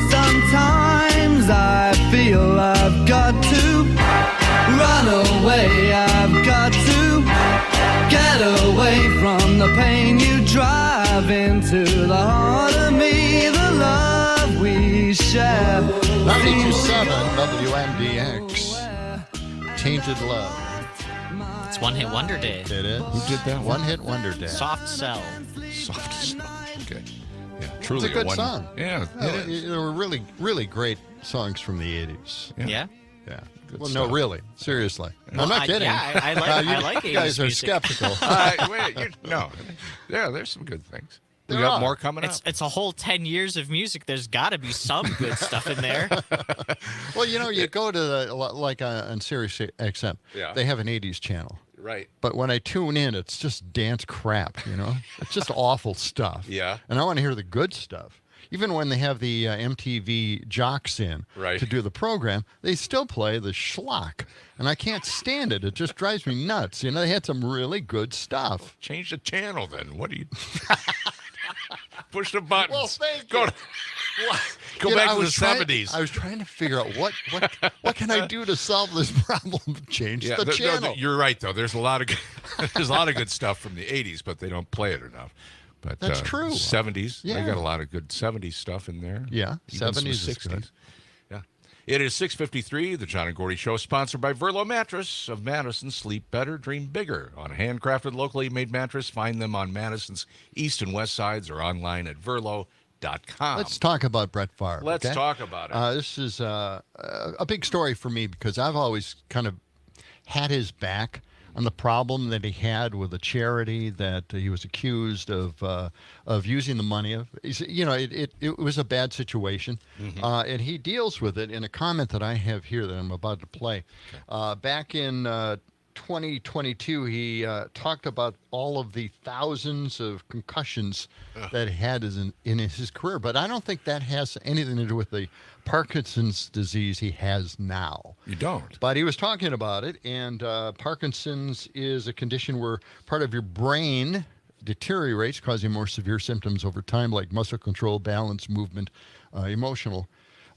Sometimes I feel I've got to run away. I've got to get away from the pain you drive into the heart of me, the love we share. 92.7 WMDX. Tainted Love. It's One Hit Wonder Day. It is. Who did that? One Hit Wonder Day. Soft Cell. Soft Cell. Okay. Yeah, It's truly a good one. song. Yeah, it is. There were really, really great songs from the 80s. Yeah. Yeah. Good Well, stuff. no, really. Seriously. Well, I'm not kidding. Yeah, I like. You I like 80s you guys are music. skeptical. No. Yeah, there's some good things. We There got are. more coming up. It's a whole 10 years of music. There's got to be some good stuff in there. Well, you go to on Sirius XM. Yeah. They have an 80s channel. Right. But when I tune in, it's just dance crap, It's just awful stuff. Yeah. And I want to hear the good stuff. Even when they have the MTV jocks in Right. to do the program, they still play the schlock. And I can't stand it. It just drives me nuts. They had some really good stuff. Change the channel then. What do you push the buttons? Well, thank Go you. to- Go back I to the was trying- 70s. I was trying to figure out what can I do to solve this problem? Change the channel. You're right though. There's a lot of good stuff from the 80s, but they don't play it enough. But That's true. 70s. Yeah. They got a lot of good 70s stuff in there. Yeah, Even some 70s is good. Yeah. It is 6:53. The John and Gordy Show, sponsored by Verlo Mattress of Madison. Sleep better, dream bigger. On a handcrafted, locally made mattress, find them on Madison's east and west sides or online at verlo.com. Let's talk about Brett Favre. Let's okay? talk about it. This is a big story for me because I've always kind of had his back on the problem that he had with a charity that he was accused of using the money of. It was a bad situation, and he deals with it in a comment that I have here that I'm about to play. Back in 2022, he talked about all of the thousands of concussions that he had in his career, but I don't think that has anything to do with the Parkinson's disease he has now. You don't. But he was talking about it, and Parkinson's is a condition where part of your brain deteriorates, causing more severe symptoms over time, like muscle control, balance, movement, emotional.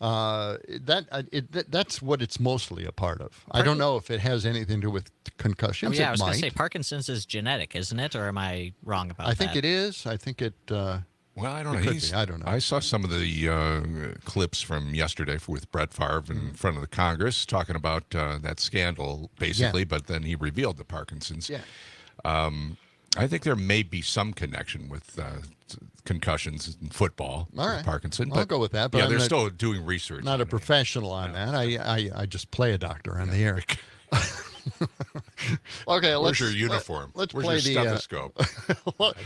That's what it's mostly a part of. I don't know if it has anything to do with concussions. I It was going to might. say Parkinson's is genetic, isn't it? Or am I wrong about that? I think it is. I think it. Well, I don't It know. could be. I don't know. I saw some of the clips from yesterday with Brett Favre in front of the Congress talking about that scandal, basically, but then he revealed the Parkinson's. Yeah. I think there may be some connection with concussions in football All with right. Parkinson. I'll go with that, but yeah, I'm they're not- still doing research. Not a on it. professional on that. I just play a doctor on the air. Okay, Where's let's your uniform? Let's Where's play your the stethoscope?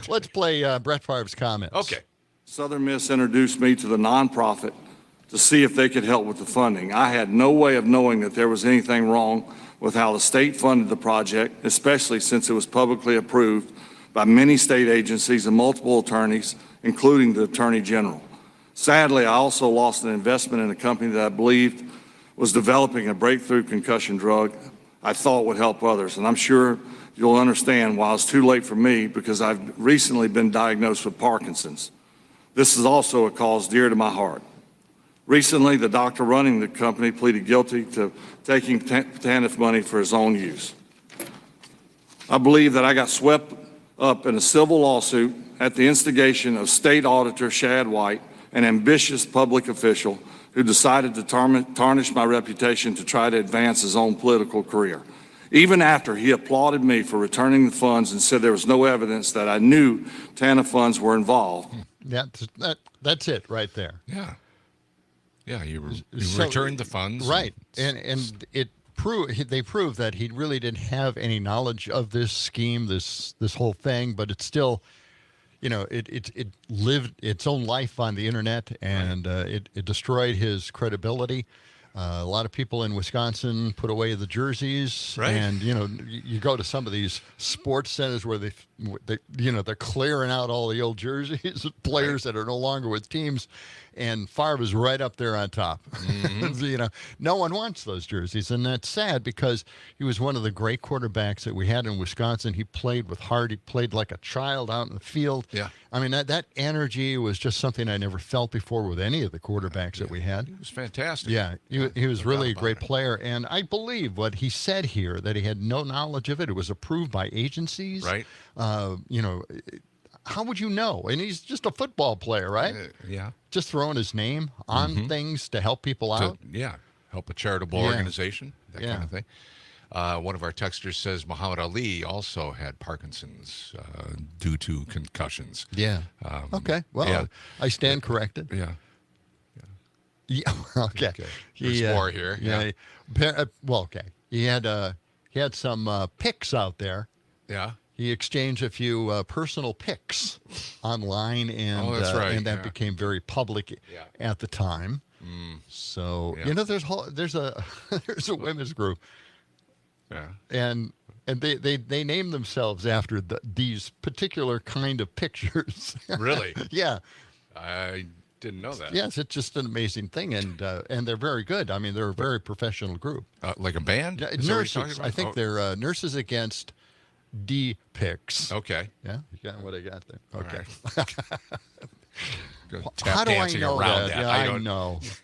let's play Brett Favre's comments. Okay. Southern Miss introduced me to the nonprofit to see if they could help with the funding. I had no way of knowing that there was anything wrong with how the state funded the project, especially since it was publicly approved by many state agencies and multiple attorneys, including the Attorney General. Sadly, I also lost an investment in a company that I believed was developing a breakthrough concussion drug I thought would help others. And I'm sure you'll understand why it's too late for me, because I've recently been diagnosed with Parkinson's. This is also a cause dear to my heart. Recently, the doctor running the company pleaded guilty to taking TANF money for his own use. I believe that I got swept up in a civil lawsuit at the instigation of State Auditor Shad White, an ambitious public official who decided to tarnish my reputation to try to advance his own political career. Even after he applauded me for returning the funds and said there was no evidence that I knew TANF funds were involved. That's it right there. Yeah. Yeah, you So- returned the funds. Right, and they proved that he really didn't have any knowledge of this scheme, this whole thing, but it's still, it lived its own life on the internet, and it destroyed his credibility. A lot of people in Wisconsin put away the jerseys, Right. and you go to some of these sports centers where they're clearing out all the old jerseys, players that are no longer with teams, and Favre is right up there on top. No one wants those jerseys, and that's sad because he was one of the great quarterbacks that we had in Wisconsin. He played with heart. He played like a child out in the field. Yeah. I mean, that energy was just something I never felt before with any of the quarterbacks that we had. He was fantastic. Yeah, he was No really a doubt great about it. player, and I believe what he said here, that he had no knowledge of it. It was approved by agencies. Right. How would you know? And he's just a football player, right? Yeah. Just throwing his name on things to help people out. Help a charitable organization, that kind of thing. One of our texters says Muhammad Ali also had Parkinson's due to concussions. Yeah. Okay. Well, I stand corrected. Yeah. Yeah. Okay. There's more here. Yeah. Well, okay. He had some pics out there. Yeah. He exchanged a few personal pics online, and that's right. and that became very public at the time. So there's a there's a women's group, and they name themselves after these particular kind of pictures. Really? Yeah. I didn't know that. Yes, it's just an amazing thing, and they're very good. I mean, they're a very professional group. Like a band? Yeah, Is that what you're talking nurses. about? I think they're Nurses Against D-Pics. Okay. Yeah, you got what I got there. All Okay. Tap How do I dancing know around that? Yeah,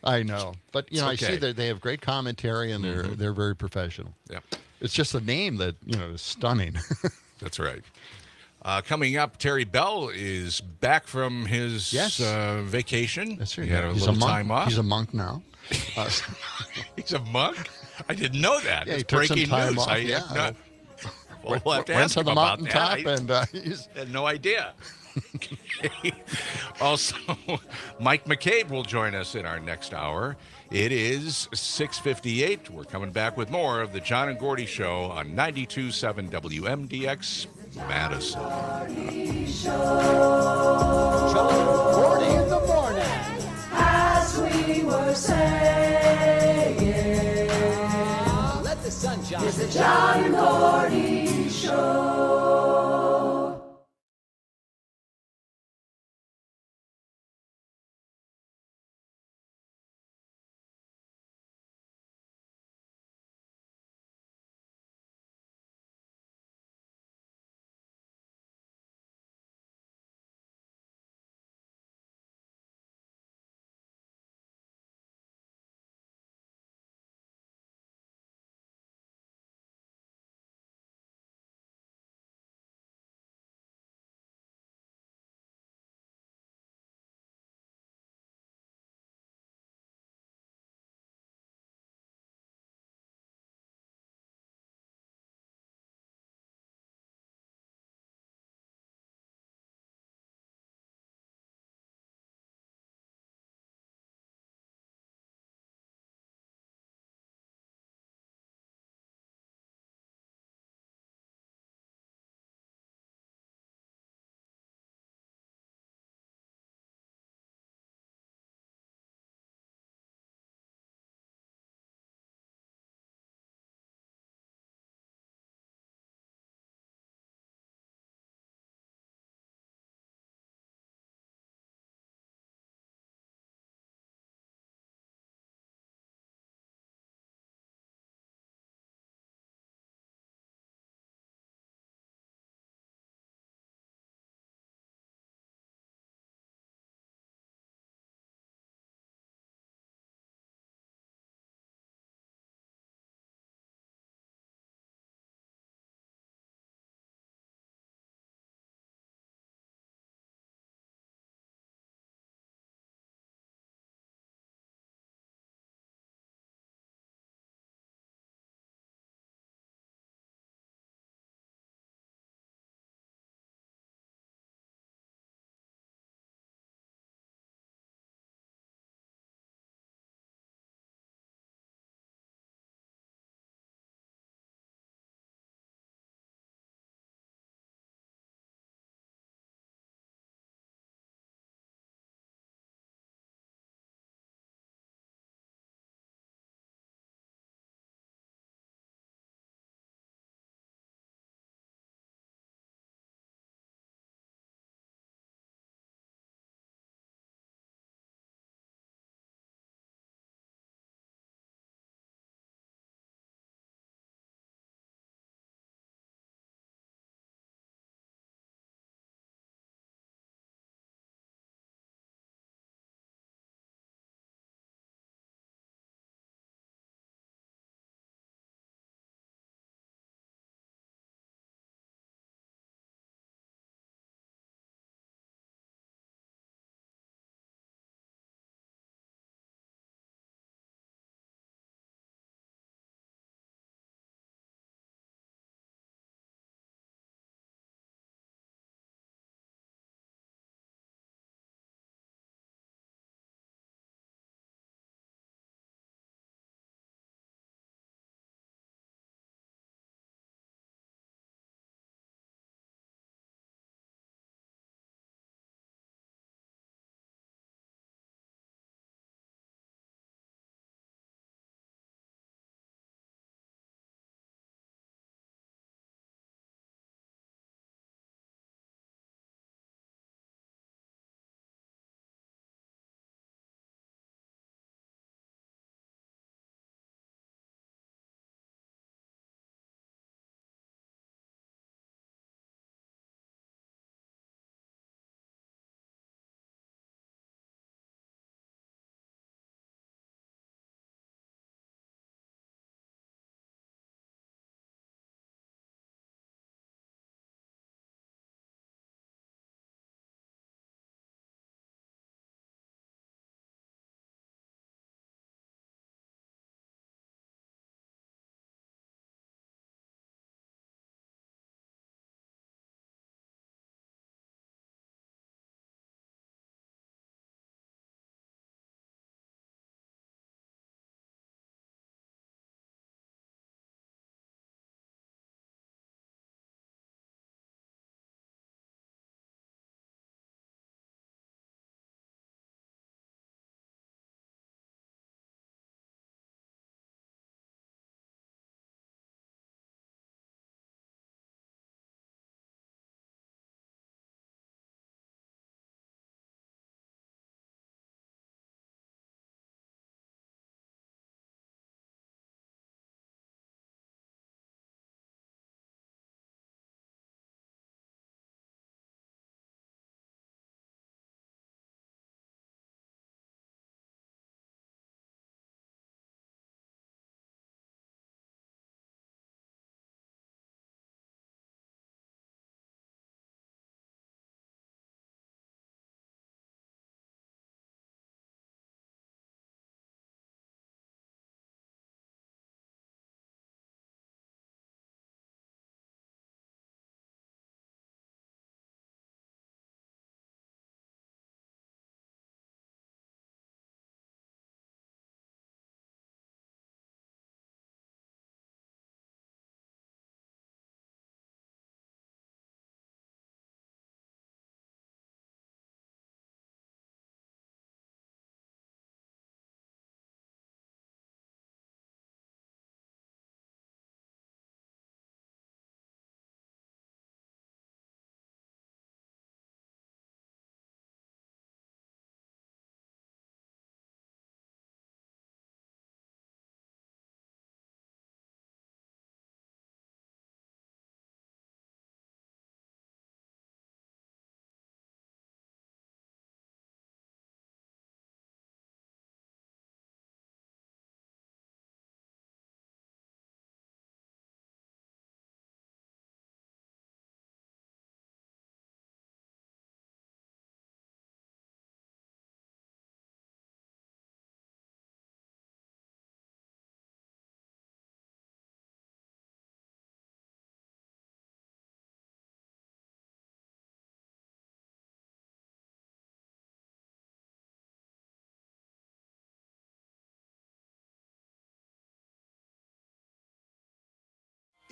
I know. But I see that they have great commentary, and they're very professional. Yeah. It's just a name that is stunning. That's right. Coming up, Terry Bell is back from his vacation. That's right. He had a He's little monk. time off. He's a monk now. He's a monk? I didn't know that. Yeah, he It's took some breaking time news. off. I Yeah. have not, we'll have to Went ask to him the about mountaintop, that. and he's I had no idea. Also, Mike McCabe will join us in our next hour. It is 6:58. We're coming back with more of the John and Gordy Show on 92.7 WMDX Madison. John and Gordy in the morning. As we were saying, let the sun shine. It's the John and Gordy Show.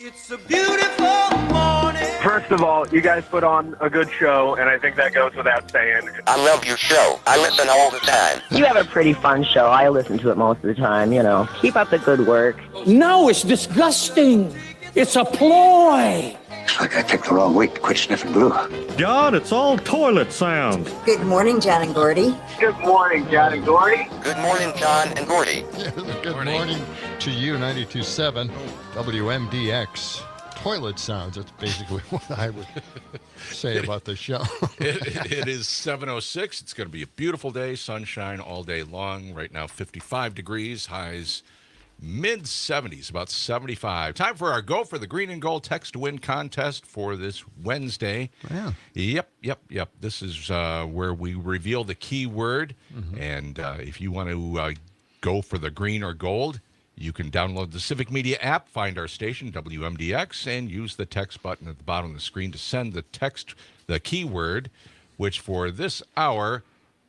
It's a beautiful morning. First of all, you guys put on a good show, and I think that goes without saying. I love your show. I listen all the time. You have a pretty fun show. I listen to it most of the time, you know. Keep up the good work. No, it's disgusting. It's a ploy. It's like I picked the wrong week to quit sniffing glue. God, it's all toilet sound. Good morning, John and Gordy. Good morning, John and Gordy. Good morning, John and Gordy. Good morning to you, 92.7 WMDX. Toilet sounds. That's basically what I would say about the show. It is 7:06. It's going to be a beautiful day. Sunshine all day long. Right now, 55 degrees. Highs mid-70s, about 75. Time for our Go for the Green and Gold Text to Win contest for this Wednesday. Yeah. Yep. This is where we reveal the key word. And if you want to go for the green or gold, you can download the Civic Media app, find our station, WMDX, and use the text button at the bottom of the screen to send the keyword, which for this hour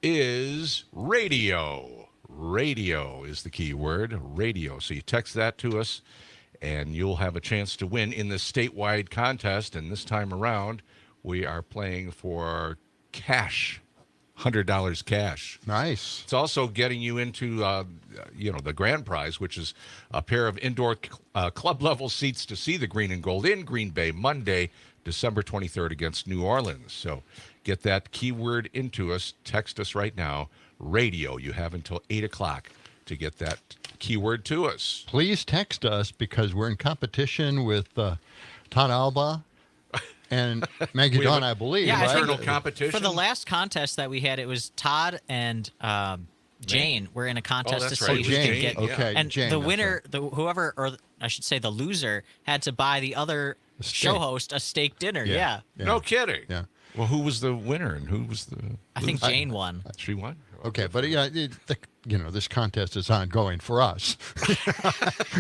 is radio. Radio is the key word, radio. So you text that to us, and you'll have a chance to win in this statewide contest. And this time around, we are playing for cash, $100 cash. Nice. It's also getting you into, the grand prize, which is a pair of indoor club-level seats to see the Green and Gold in Green Bay Monday, December 23rd against New Orleans. So get that keyword into us. Text us right now. Radio. You have until 8 o'clock to get that keyword to us. Please text us because we're in competition with Todd Alba and Maggie Dawn, I believe. Yeah, right? Eternal competition. For the last contest that we had, it was Todd and Jane were in a contest to see who could get. Okay, and Jane, the winner, whoever, or I should say the loser, had to buy the other show host a steak dinner. Yeah. No kidding. Yeah. Well, who was the winner and who was the I think Jane won. She won? Okay, but this contest is ongoing for us.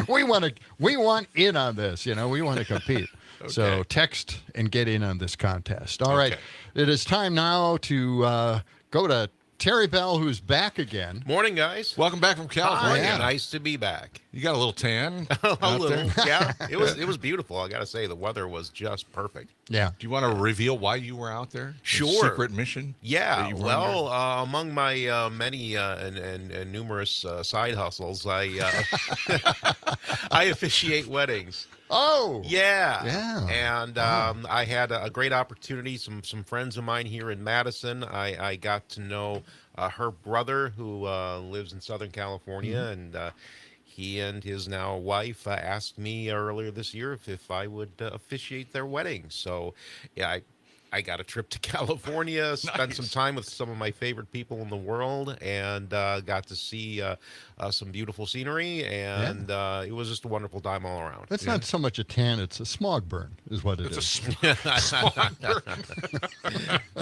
we want in on this. We want to compete. Okay. So text and get in on this contest. All right, it is time now to go to Terry Bell, who's back again. Morning, guys. Welcome back from California. Hi, nice to be back. You got a little tan. A little, yeah. It was beautiful. I got to say, the weather was just perfect. Yeah. Do you want to reveal why you were out there? Sure. A secret mission? Yeah. Well, among my many and numerous side hustles, I officiate weddings. Oh. Yeah. Yeah. And I had a great opportunity. Some friends of mine here in Madison. I got to know her brother who lives in Southern California, and he and his now wife asked me earlier this year if I would officiate their wedding. So, yeah, I got a trip to California, spent some time with some of my favorite people in the world, and got to see some beautiful scenery, and it was just a wonderful time all around. That's not so much a tan, it's a smog burn is what it is. Smog burn.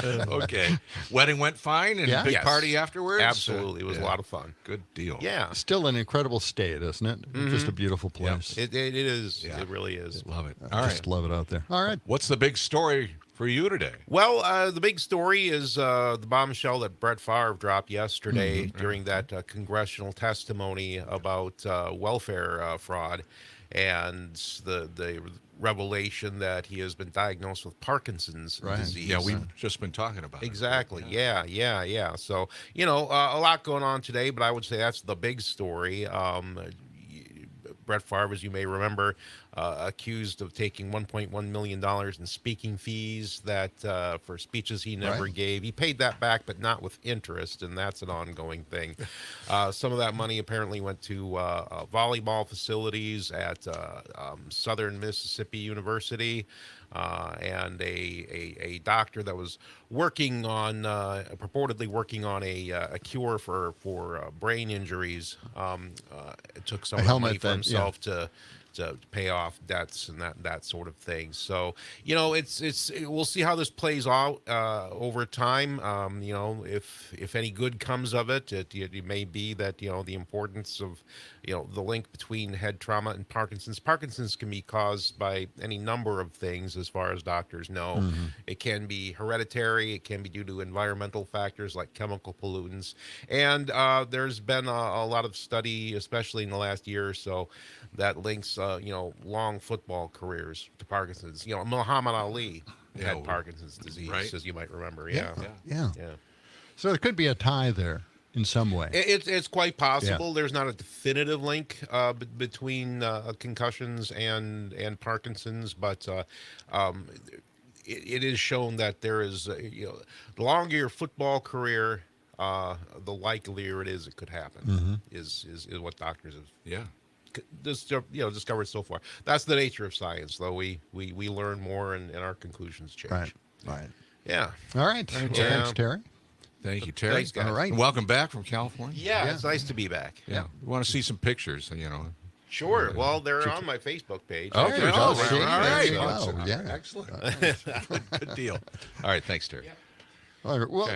Okay. Wedding went fine, and big party afterwards? Absolutely. It was a lot of fun. Good deal. Yeah. Still an incredible state, isn't it? Just a beautiful place. It is. Yeah. It really is. Love it. I just love it out there. All right. What's the big story for you today? Well, the big story is the bombshell that Brett Favre dropped yesterday during that congressional testimony about welfare fraud, and the revelation that he has been diagnosed with Parkinson's disease. Yeah, we've just been talking about exactly. It. Yeah. So, a lot going on today, but I would say that's the big story. Brett Favre, as you may remember, accused of taking $1.1 million in speaking fees for speeches he never gave. He paid that back, but not with interest, and that's an ongoing thing. Some of that money apparently went to volleyball facilities at Southern Mississippi University, and a doctor that was purportedly working on a cure for brain injuries, took some of the money for himself to pay off debts and that sort of thing. So, we'll see how this plays out over time. If any good comes of it, it may be that, the importance of, the link between head trauma and Parkinson's. Parkinson's can be caused by any number of things, as far as doctors know. It can be hereditary. It can be due to environmental factors like chemical pollutants. And there's been a lot of study, especially in the last year or so, that links long football careers to Parkinson's. Muhammad Ali had Parkinson's disease, right. as you might remember. Yeah. So there could be a tie there in some way. It's quite possible. There's not a definitive link between concussions and Parkinson's, but it is shown that there is, the longer your football career, the likelier it is it could happen. Is what doctors have discovered so far. That's the nature of science, though. We learn more and our conclusions change. Right. Yeah. All right. Thanks, Terry. Thank you, Terry. Thanks, guys. All right. And welcome back from California. Yeah, it's nice to be back. Yeah. We want to see some pictures, Sure. Well, they're on my Facebook page. Okay. There you go. See? All right. There you go. Excellent. Yeah. Excellent. Good deal. All right. Thanks, Terry. All right. Well,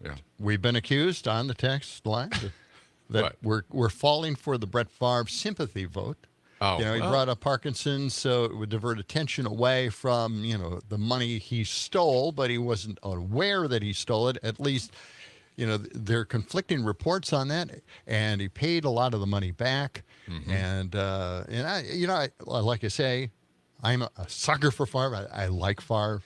Okay. we've been accused on the text line that we're falling for the Brett Favre sympathy vote. Oh, he brought up Parkinson's, so it would divert attention away from, the money he stole, but he wasn't aware that he stole it. At least, there are conflicting reports on that, and he paid a lot of the money back. And I, like I say, I'm a sucker for Favre. I like Favre.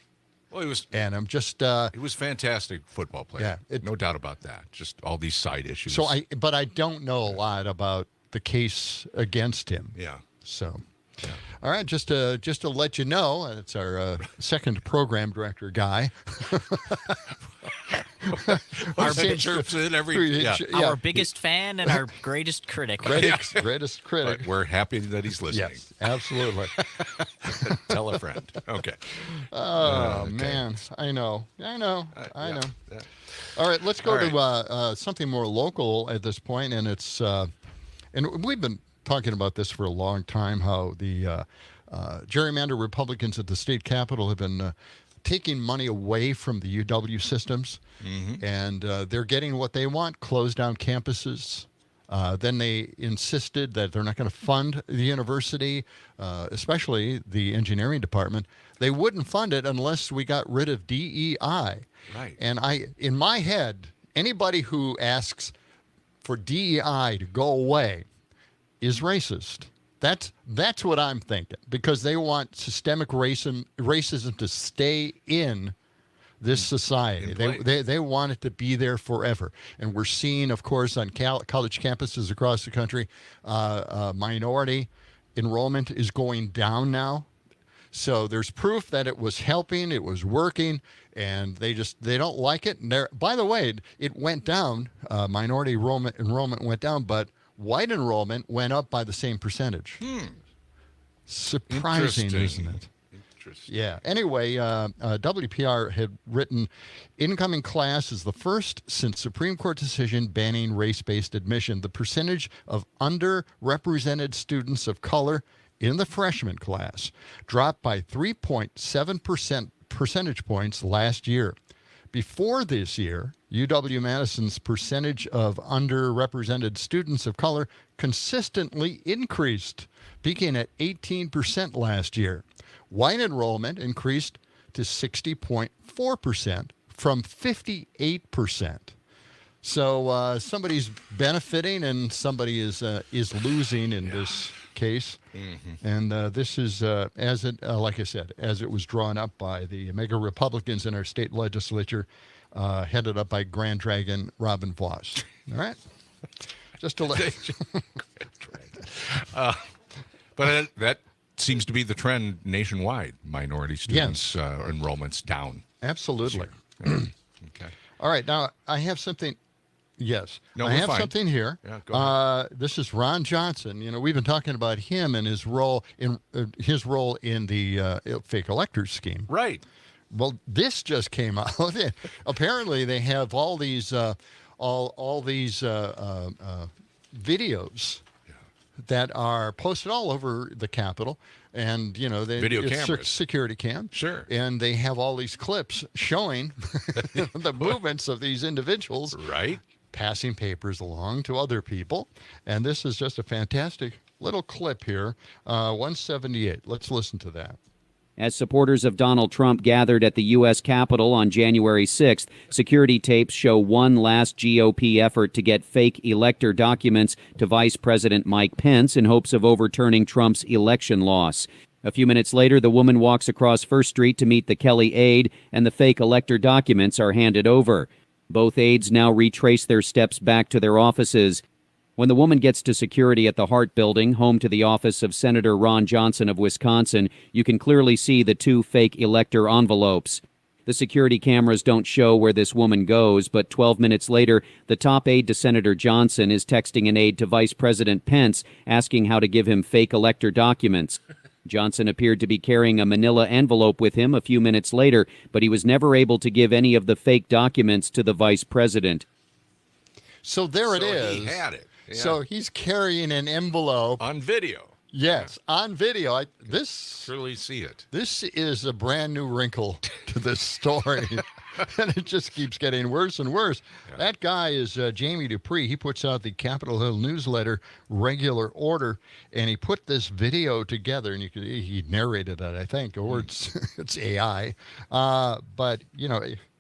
Well, he was, and I'm just. He was a fantastic football player. Yeah, no doubt about that. Just all these side issues. But I don't know a lot about the case against him. Yeah. So, all right, just to let you know, it's our second program director guy. Our biggest fan and our greatest critic. Greatest critic. But we're happy that he's listening. Yes, absolutely. Tell a friend. Okay. Oh, man. I know. All right, let's go to something more local at this point, and it's and we've been talking about this for a long time, how the gerrymander Republicans at the state capitol have been taking money away from the UW systems, and they're getting what they want, close down campuses. Then they insisted that they're not going to fund the university, especially the engineering department. They wouldn't fund it unless we got rid of DEI. Right. And in my head, anybody who asks for DEI to go away is racist. That's what I'm thinking, because they want systemic racism to stay in this society. They want it to be there forever. And we're seeing, of course, on college campuses across the country, minority enrollment is going down now. So there's proof that it was helping, it was working, and they don't like it. And by the way, it went down. Minority enrollment went down, but white enrollment went up by the same percentage. Surprising, isn't it? Interesting. Yeah. Anyway, WPR had written, incoming class is the first since Supreme Court decision banning race-based admission. The percentage of underrepresented students of color in the freshman class dropped by 3.7 percentage points last year. Before this year, UW-Madison's percentage of underrepresented students of color consistently increased, peaking at 18% last year. White enrollment increased to 60.4% from 58%. So somebody's benefiting and somebody is losing in this case. And this is, like I said, as it was drawn up by the mega Republicans in our state legislature, headed up by Grand Dragon Robin Voss. All right? Just to let but that seems to be the trend nationwide. Minority students enrollment's down. Absolutely. Okay. All right. Now, I have something. Yes. No, I have fine. something here. Yeah, go ahead. This is Ron Johnson. We've been talking about him and his role in the fake electors scheme. Right. Well, this just came out. Apparently, they have all these videos that are posted all over the Capitol, and Video cameras. Security cam. Sure. And they have all these clips showing the movements of these individuals. Right. Passing papers along to other people. And this is just a fantastic little clip here. 178. Let's listen to that. As supporters of Donald Trump gathered at the U.S. Capitol on January 6th, security tapes show one last GOP effort to get fake elector documents to Vice President Mike Pence in hopes of overturning Trump's election loss. A few minutes later, the woman walks across First Street to meet the Kelly aide, and the fake elector documents are handed over. Both aides now retrace their steps back to their offices. When the woman gets to security at the Hart Building, home to the office of Senator Ron Johnson of Wisconsin, you can clearly see the two fake elector envelopes. The security cameras don't show where this woman goes, but 12 minutes later, the top aide to Senator Johnson is texting an aide to Vice President Pence, asking how to give him fake elector documents. Johnson appeared to be carrying a manila envelope with him a few minutes later, but he was never able to give any of the fake documents to the vice president. So there it is. He had it. Yeah. So he's carrying an envelope. On video. Yes, on video. This surely see it. This is a brand new wrinkle to this story. And it just keeps getting worse and worse. Yeah. That guy is Jamie Dupree. He puts out the Capitol Hill newsletter, Regular Order, and he put this video together, and he narrated it, I think, or it's AI. But,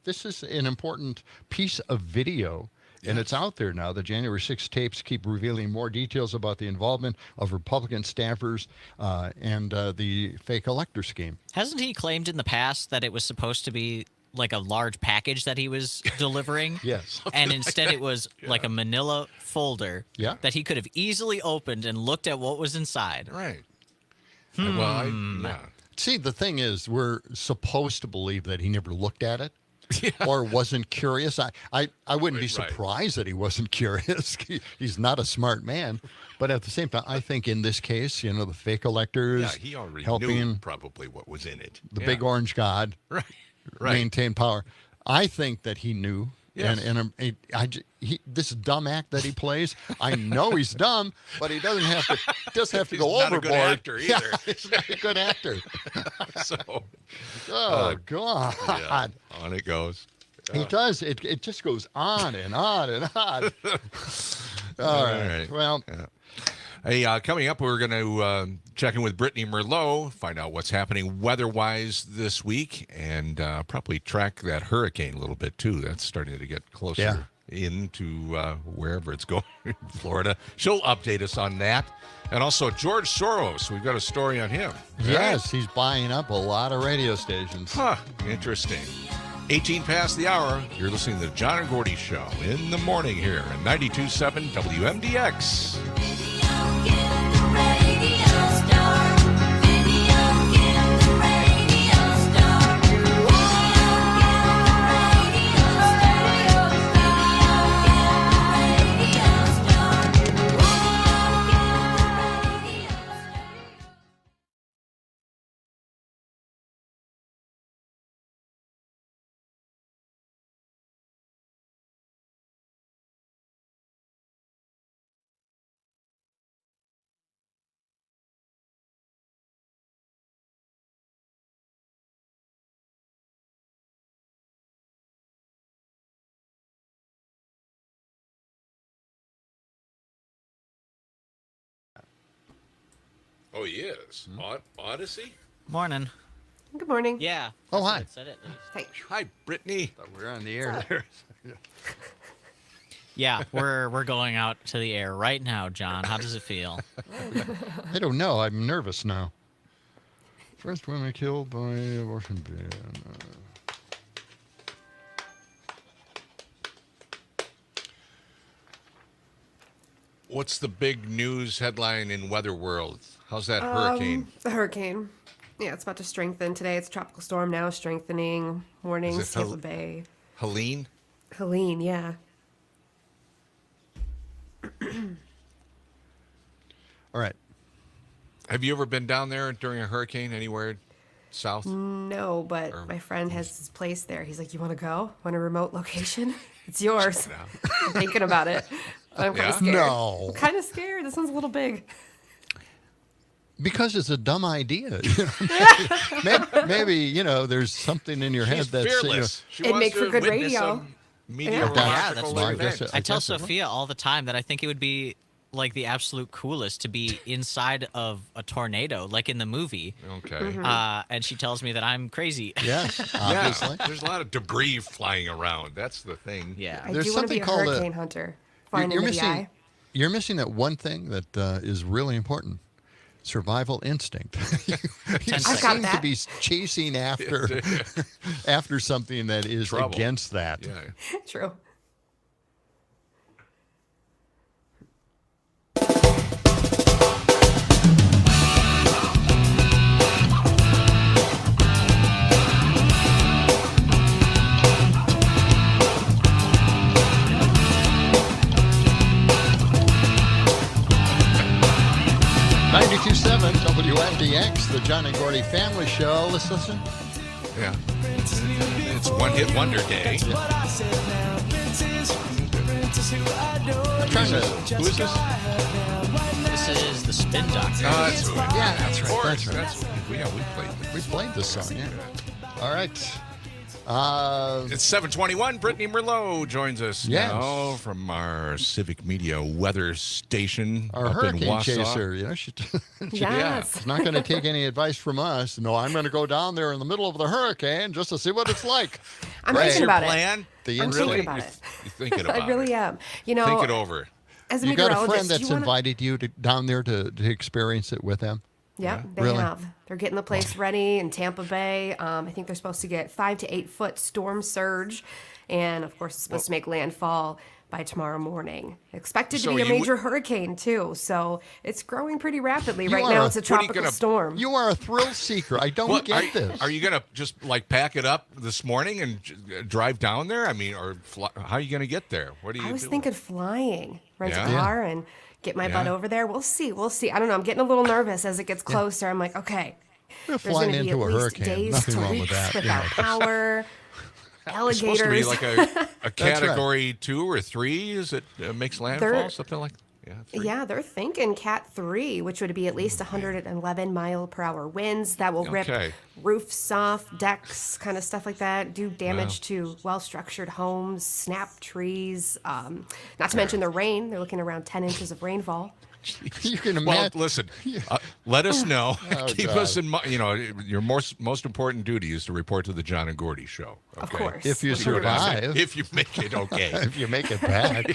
this is an important piece of video. And it's out there now. The January 6th tapes keep revealing more details about the involvement of Republican staffers and the fake elector scheme. Hasn't he claimed in the past that it was supposed to be like a large package that he was delivering? Yes. And instead it was like a manila folder that he could have easily opened and looked at what was inside. Right. Well, see, the thing is, we're supposed to believe that he never looked at it. Or wasn't curious. I wouldn't be surprised that he wasn't curious. He's not a smart man. But at the same time, I think in this case, the fake electors he already helping knew probably what was in it. The big orange god maintain power. I think that he knew. Yes. And this dumb act that he plays, I know he's dumb, but he doesn't have to go not overboard. A good actor either. Yeah, he's not a good actor. Oh, God. Yeah, on it goes. He does. It just goes on and on and on. All right. Well. Yeah. Hey, coming up, we're going to check in with Brittany Merlot, find out what's happening weather-wise this week, and probably track that hurricane a little bit, too. That's starting to get closer into wherever it's going in Florida. She'll update us on that. And also, George Soros, we've got a story on him. Yes, he's buying up a lot of radio stations. Huh, interesting. 18 past the hour, you're listening to the John and Gordy Show in the morning here at 92.7 WMDX. Oh, he is. Odyssey? Morning. Good morning. Yeah. Oh, hi. Said it, Hey. Hi, Brittany. We're on the air there. Yeah, we're going out to the air right now, John. How does it feel? I don't know. I'm nervous now. First women killed by abortion ban. What's the big news headline in weather world? How's that hurricane? The hurricane. Yeah, it's about to strengthen today. It's a tropical storm now, strengthening. Warnings, Tampa Bay. Helene? Helene, yeah. All right. Have you ever been down there during a hurricane anywhere south? No, but my friend has his place there. He's like, you want to go? Want a remote location? It's yours. I'm thinking about it. But I'm kind of scared. No. I'm kind of scared. This one's a little big. Because it's a dumb idea. Maybe, there's something in your head that's fearless. It'd make for good radio. Meteorological Yeah, that's event. true. I tell Sophia all the time that I think it would be like the absolute coolest to be inside of a tornado, like in the movie. Okay. And she tells me that I'm crazy. Yes, obviously. There's a lot of debris flying around. That's the thing. Yeah. I There's do want to be something a called hurricane hunter. Flying you're into the missing. eye. You're missing that one thing that is really important: survival instinct. You I've got seem to that. be chasing after after something that is Trouble. against that. Yeah. True. WMDX, the John and Gordy Family Show. Let's listen. Yeah. It's one hit wonder day. I'm trying to. Who is this? This is the Spin Doctor. That's right. Yeah, that's right. That's right. We played this. We played this song, yeah. All right. It's 7:21. Brittany Merlot joins us Yes. now from our Civic Media weather station Our up hurricane in Wausau. chaser, Yes. she's not going to take any advice from us. No, I'm going to go down there in the middle of the hurricane just to see what it's like. I'm Right. thinking about it. Plan? The I'm instinct. thinking about it. You're thinking about I really am. You know, Think it over. as a You got a meteorologist, friend that's you wanna... invited you down there to experience it with them? Yeah, they Really? have. They're getting the place ready in Tampa Bay. I think they're supposed to get 5 to 8 foot storm surge, and of course, it's supposed to make landfall by tomorrow morning. Expected So to be a you would- major hurricane too, so it's growing pretty rapidly. You Right are now, a- it's a what are you tropical storm. You are a thrill seeker. I don't What, get this. Are you going to just like pack it up this morning and drive down there? I mean, or how are you going to get there? What do you I was do? thinking flying, rent Yeah? a car, and get my butt Yeah. over there. We'll see. We'll see. I don't know. I'm getting a little nervous as it gets closer. I'm like, okay. We're There's flying going to be into at a least hurricane. days Nothing to wrong with weeks that, you without know. power. It's Alligators. supposed to be like a right. category 2 or 3. Is it makes landfall? They're- Something like yeah. 3. Yeah, they're thinking Cat 3, which would be at least 111 mile per hour winds that will rip Okay. roofs off, decks, kind of stuff like that, do damage to well structured homes, snap trees. Not to mention the rain. They're looking around 10 inches of rainfall. You can Well, imagine. listen. Let us know. Oh, Keep God. us in mind. You know, your most important duty is to report to the John and Gordy show. Of okay? course. If you We'll do survive. that. If you make it okay. If you make it back.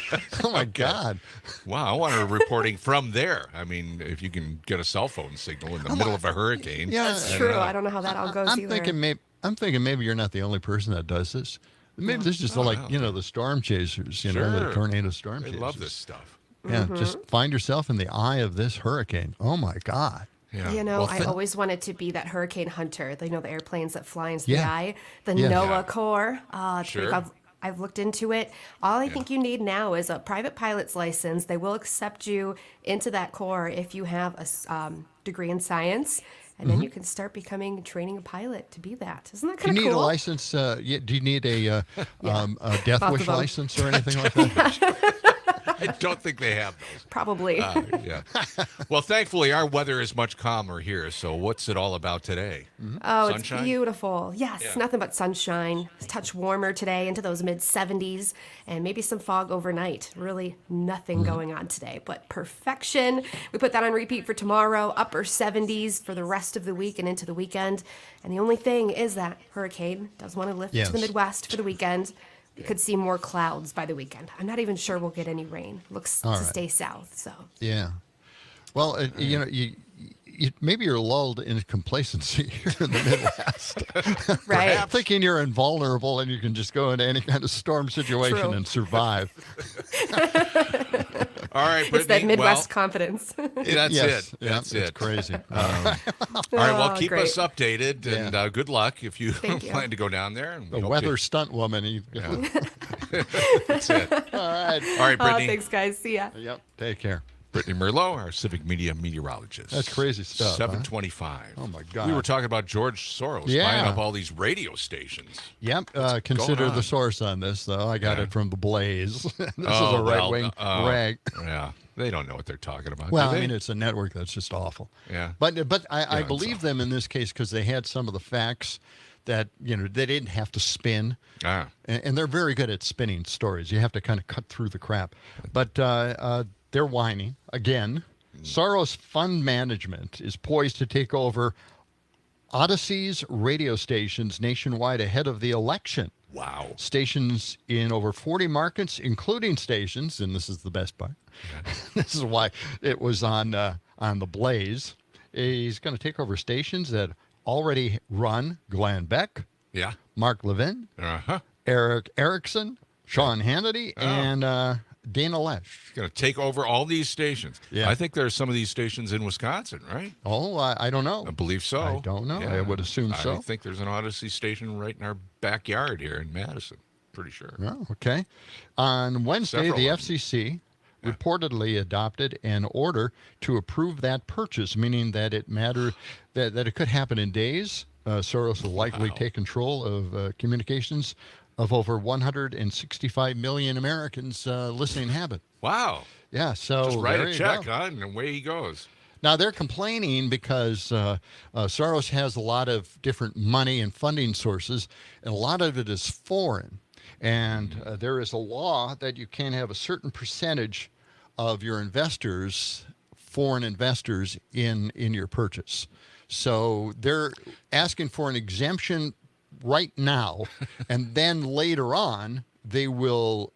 Oh, my God. Wow, I want her reporting from there. I mean, if you can get a cell phone signal in the middle of a hurricane. Yeah, That's true. I don't know how that all goes I'm either. thinking maybe you're not the only person that does this. Maybe this is just like, the storm chasers, the Sure. tornado storm They chasers. love this stuff. Yeah, just find yourself in the eye of this hurricane. Oh, my God. Yeah. You know, Well, I always wanted to be that hurricane hunter. You know, the airplanes that fly into the Yeah. eye. The Yeah. NOAA Yeah. Corps. Sure. I've looked into it. All I think you need now is a private pilot's license. They will accept you into that corps if you have a degree in science. And then you can start training a pilot to be that. Isn't that Do you kind of need cool? a license? Do you need a death Both wish of them. license or anything like that? I don't think they have those. Probably. Yeah. Well, thankfully, our weather is much calmer here. So, what's it all about today? Oh, Sunshine? it's beautiful. Yes, Yeah. nothing but sunshine. A touch warmer today into those mid 70s and maybe some fog overnight. Really nothing going on today, but perfection. We put that on repeat for tomorrow, upper 70s for the rest of the week and into the weekend. And the only thing is that hurricane does want to lift to the Yes. Midwest for the weekend. We could see more clouds by the weekend. I'm not even sure we'll get any rain. Looks All to right. stay south, so. Yeah. Well, maybe you're lulled in complacency here in the Midwest. Right. Thinking you're invulnerable and you can just go into any kind of storm situation True. and survive. All right, Brittany. It's that Midwest well, confidence. That's Yes. it. Yeah, That's it's it. crazy. All right. Well, Oh, keep great. us updated and good luck if you Thank you. plan to go down there. And we The hope weather to- stunt woman. That's it. All right. All right, Brittany. Thanks, guys. See ya. Yep. Take care. Brittany Merlot, our Civic Media meteorologist. That's crazy stuff, huh? 725. Oh, my God. We were talking about George Soros Yeah. buying up all these radio stations. Yep. Consider going the on? source on this, though. I got Yeah. it from the Blaze. This is Oh, a right-wing well, rag. Yeah, they don't know what they're talking about. Well, do I they? mean, it's a network that's just awful. Yeah. But I it's believe them in this case because they had some of the facts that they didn't have to spin. And they're very good at spinning stories. You have to kind of cut through the crap. But they're whining again. Soros Fund Management is poised to take over Odyssey's radio stations nationwide ahead of the election. Wow. Stations in over 40 markets, including stations, and this is the best part. This is why it was on the Blaze. He's going to take over stations that already run Glenn Beck, Yeah. Mark Levin, Eric Erickson, Sean Hannity, and Dana Loesch. He's going to take over all these stations. Yeah. I think there's some of these stations in Wisconsin, right? Oh, I don't know. I believe so. I don't know. I would assume so. I think there's an Odyssey station right in our backyard here in Madison. Pretty sure. Oh, okay. On Wednesday, Several the of them. FCC reportedly adopted an order to approve that purchase, meaning that it it could happen in days. Soros will likely take control of communications of over 165 million Americans' listening habit. Wow. Yeah, so Just write there a you check, go. huh? And away he goes. Now, they're complaining because Soros has a lot of different money and funding sources, and a lot of it is foreign. And there is a law that you can't have a certain percentage of your investors, foreign investors, in your purchase. So they're asking for an exemption right now, and then later on, they will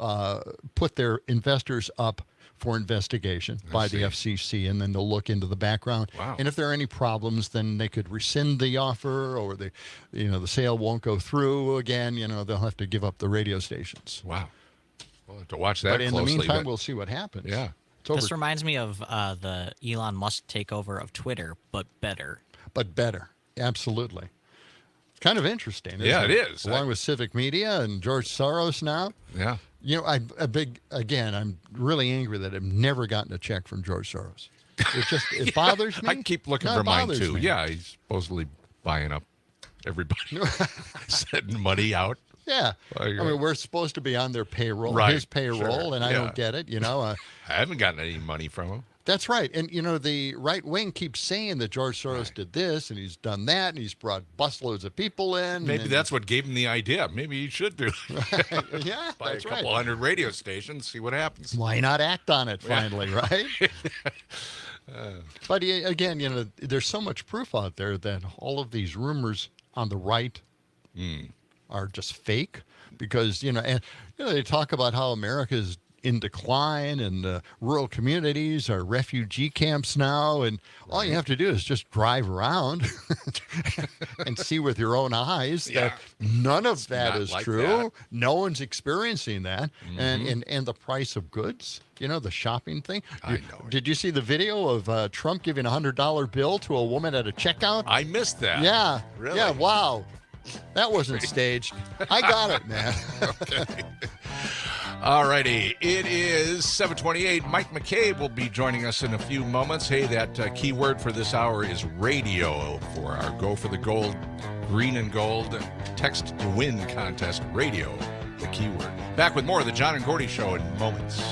put their investors up for investigation by the FCC, and then they'll look into the background. Wow. And if there are any problems, then they could rescind the offer, or the sale won't go through again. They'll have to give up the radio stations. Wow. We'll have to watch that But in closely. the meantime, we'll see what happens. Yeah. It's over. This reminds me of the Elon Musk takeover of Twitter, but better. But better, absolutely. Kind of interesting. Isn't Yeah, it is. Along with Civic Media and George Soros now. Yeah. I'm really angry that I've never gotten a check from George Soros. It bothers me. I keep looking No, for it mine bothers too. me. Yeah, he's supposedly buying up everybody, sending money out. Yeah. I mean, we're supposed to be on their payroll, Right, his payroll, sure, and I yeah. don't get it. I haven't gotten any money from him. That's right. And, the right wing keeps saying that George Soros did this and he's done that and he's brought busloads of people in. Maybe and- that's what gave him the idea. Maybe he should do. Yeah, Buy that's a right. couple hundred radio stations, see what happens. Why not act on it finally, right? But again, there's so much proof out there that all of these rumors on the right are just fake because, they talk about how America is in decline and rural communities are refugee camps now. And all you have to do is just drive around and see with your own eyes that none of that not is like true. that. No one's experiencing that. And the price of goods, the shopping thing. I know. Did you see the video of Trump giving a $100 bill to a woman at a checkout? I missed that. Yeah. Really? Yeah, wow. That wasn't staged. I got it, man. Okay. All righty. It is 7:28. Mike McCabe will be joining us in a few moments. Hey, that key word for this hour is radio for our Go for the Gold, Green and Gold Text to Win contest. Radio, the keyword. Back with more of the John and Gordy Show in moments.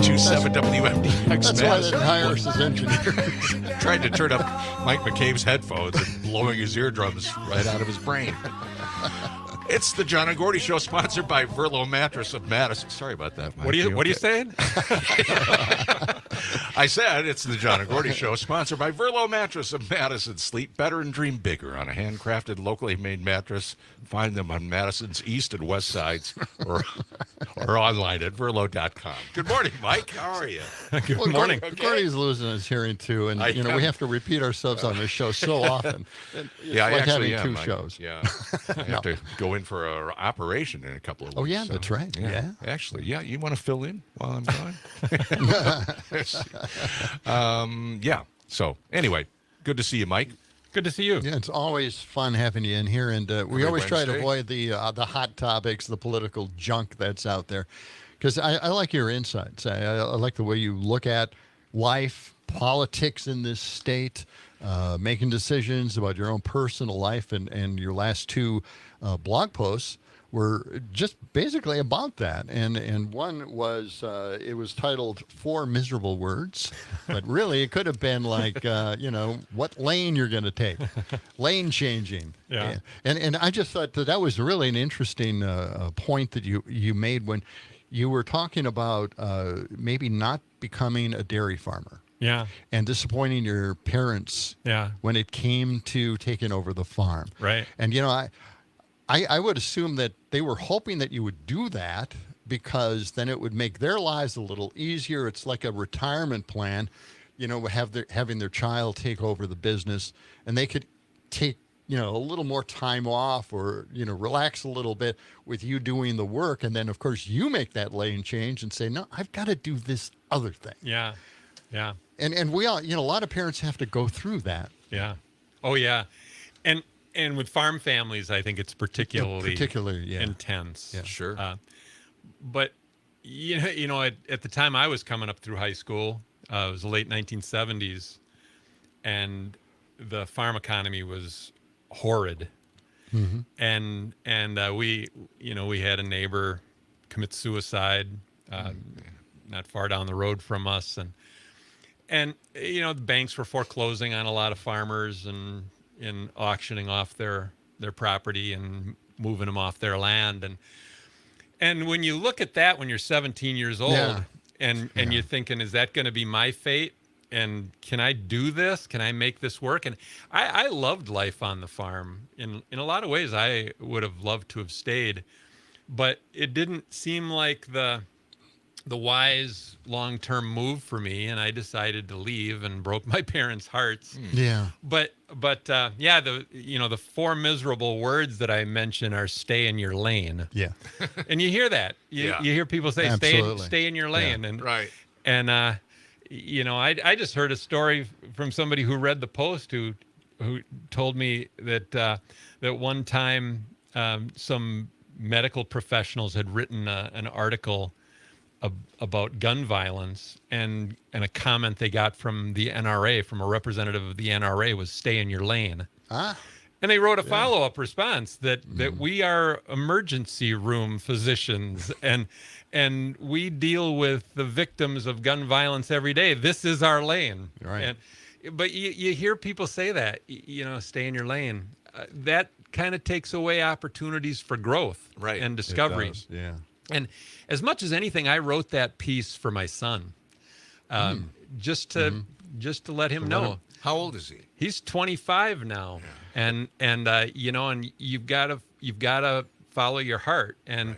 92.7 WMDX. That's why they Madison. hire us as engineers. Trying to turn up Mike McCabe's headphones and blowing his eardrums right out of his brain. It's the John and Gordy Show, sponsored by Verlo Mattress of Madison. Sorry about that, Mike. What are you saying? I said it's the John and Gordy Show, sponsored by Verlo Mattress of Madison. Sleep better and dream bigger on a handcrafted, locally made mattress. Find them on Madison's east and west sides, or online at verlo.com. Good morning, Mike. How are you? Good morning. Gordy's losing his hearing too, and we have to repeat ourselves on this show so often. It's Yeah, I like actually having am. two shows. Yeah, I have to go in for an operation in a couple of weeks. Oh yeah, that's right. Yeah. Actually, yeah. You want to fill in while I'm gone? Yeah. So anyway, good to see you, Mike. Good to see you. Yeah, it's always fun having you in here, and we Every always try to Wednesday. avoid the hot topics, the political junk that's out there, because I like your insights. I like the way you look at life, politics in this state, making decisions about your own personal life, and your last two blog posts were just basically about that. And one was, it was titled 4 Miserable Words, but really it could have been like, what lane you're going to take, lane changing. Yeah. And I just thought that was really an interesting point that you made when you were talking about maybe not becoming a dairy farmer. Yeah. And disappointing your parents when it came to taking over the farm. Right. And, I would assume that they were hoping that you would do that because then it would make their lives a little easier. It's like a retirement plan, having their child take over the business, and they could take, a little more time off or, relax a little bit with you doing the work. And then, of course, you make that lane change and say, no, I've got to do this other thing. Yeah. Yeah. And we all, a lot of parents have to go through that. Yeah. Oh, yeah. And with farm families, I think it's particularly intense. Yeah. Sure. But at the time I was coming up through high school, it was the late 1970s, and the farm economy was horrid. Mm-hmm. And we had a neighbor commit suicide not far down the road from us, and the banks were foreclosing on a lot of farmers and auctioning off their property and moving them off their land. And when you look at that when you're 17 years old and you're thinking, is that going to be my fate? And can I do this? Can I make this work? And I loved life on the farm. In a lot of ways, I would have loved to have stayed, but it didn't seem like the wise long-term move for me, and I decided to leave and broke my parents' hearts. Yeah. But the 4 miserable words that I mention are stay in your lane. Yeah. And you hear that. You hear people say stay in your lane. Yeah. And right. And I just heard a story from somebody who read the post who told me that one time some medical professionals had written an article about gun violence, and a comment they got from the NRA, from a representative of the NRA, was stay in your lane. Ah. And they wrote a follow-up response that we are emergency room physicians, and we deal with the victims of gun violence every day. This is our lane. Right. But you hear people say that, stay in your lane. That kind of takes away opportunities for growth and discovery. It does, yeah. And as much as anything, I wrote that piece for my son, just to let him know. How old is he? He's 25 now, and you've got to follow your heart and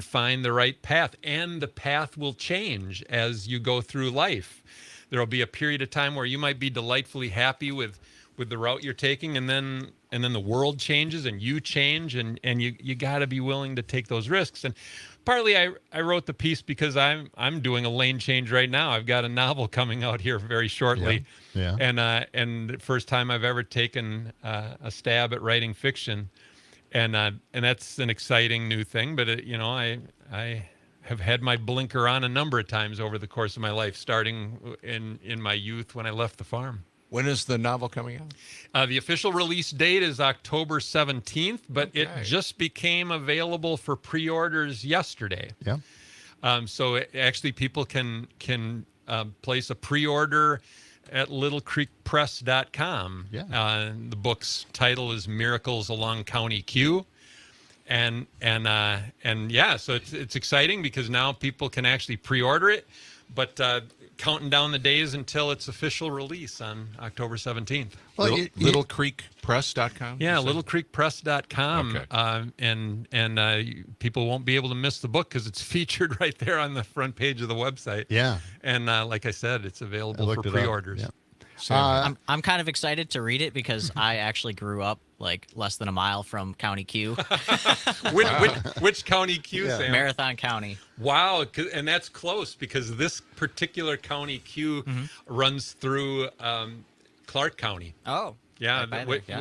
find the right path, and the path will change as you go through life. There will be a period of time where you might be delightfully happy with the route you're taking, and then the world changes and you change, and you got to be willing to take those risks. And partly I wrote the piece because I'm doing a lane change right now. I've got a novel coming out here very shortly. Yeah. And the first time I've ever taken a stab at writing fiction, and that's an exciting new thing. But I have had my blinker on a number of times over the course of my life, starting in my youth when I left the farm. When is the novel coming out? The official release date is October 17th, but it just became available for pre-orders yesterday. Yeah. So actually, people can place a pre-order at littlecreekpress.com. Yeah. The book's title is Miracles Along County Q. And yeah, so it's exciting because now people can actually pre-order it, but counting down the days until its official release on October 17th. Well, littlecreekpress.com? Yeah, littlecreekpress.com. Okay. And people won't be able to miss the book because it's featured right there on the front page of the website. Yeah. And like I said, it's available for pre-orders. Yeah. I'm kind of excited to read it because I actually grew up like less than a mile from County Q. Which County Q, Sam? Marathon County. Wow, and that's close because this particular County Q runs through Clark County. Oh. Yeah,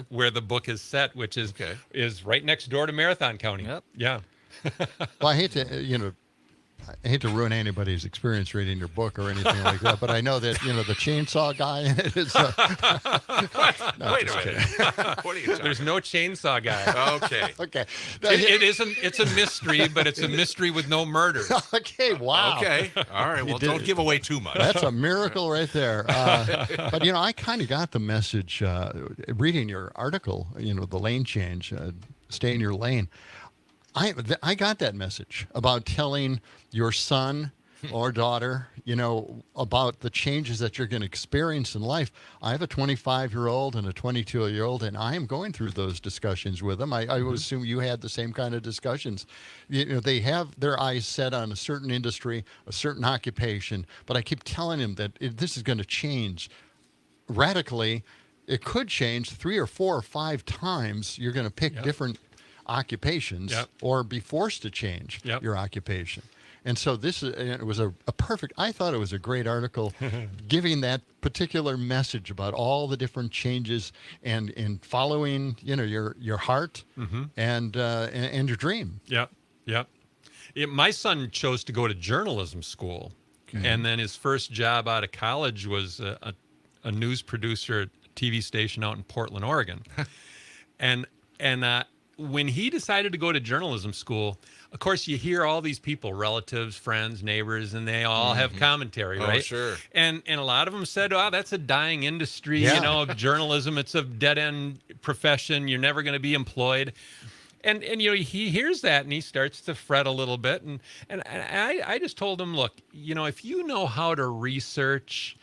where the book is set, which is right next door to Marathon County. Yep. Yeah. Well, I hate to ruin anybody's experience reading your book or anything like that, but I know that the chainsaw guy in it is. Wait a minute. What are you talking There's no chainsaw guy. Okay. Okay. It's a mystery, but it's a mystery with no murder. Okay. Wow. Okay. All right. Well, don't give away too much. That's a miracle right there. But I kind of got the message reading your article. The lane change, stay in your lane. I got that message about telling your son or daughter, about the changes that you're going to experience in life. I have a 25-year-old and a 22-year-old, and I am going through those discussions with them. I would assume you had the same kind of discussions. They have their eyes set on a certain industry, a certain occupation, but I keep telling them that this is going to change radically. It could change 3 or 4 or 5 times. You're going to pick different occupations or be forced to change your occupation. And so it was a perfect, I thought it was a great article giving that particular message about all the different changes and in following, your heart and your dream. Yep. My son chose to go to journalism school. Okay. And then his first job out of college was a news producer at a TV station out in Portland, Oregon. and when he decided to go to journalism school, of course, you hear all these people, relatives, friends, neighbors, and they all have commentary, right? Oh, sure. And a lot of them said, "Oh, that's a dying industry, journalism. It's a dead-end profession. You're never going to be employed." And he hears that and he starts to fret a little bit. And I just told him, look, if you know how to research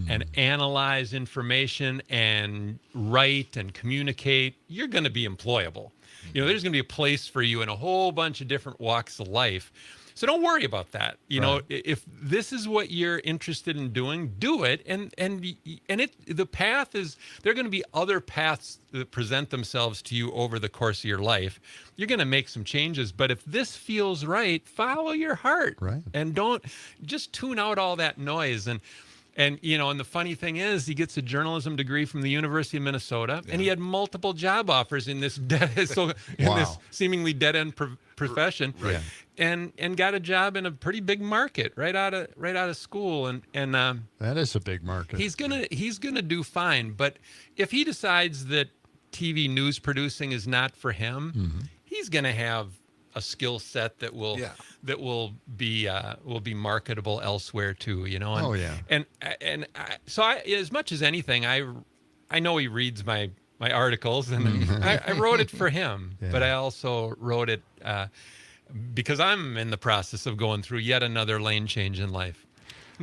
and analyze information and write and communicate, you're going to be employable. There's going to be a place for you in a whole bunch of different walks of life. So don't worry about that. If this is what you're interested in doing, do it. And the path is, there are going to be other paths that present themselves to you over the course of your life. You're going to make some changes, but if this feels right, follow your heart. Right. And don't just tune out all that noise. And the funny thing is, he gets a journalism degree from the University of Minnesota, and he had multiple job offers in this this seemingly dead end profession, right. and got a job in a pretty big market right out of school, and that is a big market. He's gonna do fine, but if he decides that TV news producing is not for him, he's gonna have a skill set that will be marketable elsewhere too, So as much as anything, I know he reads my articles, and I wrote it for him, but I also wrote it because I'm in the process of going through yet another lane change in life.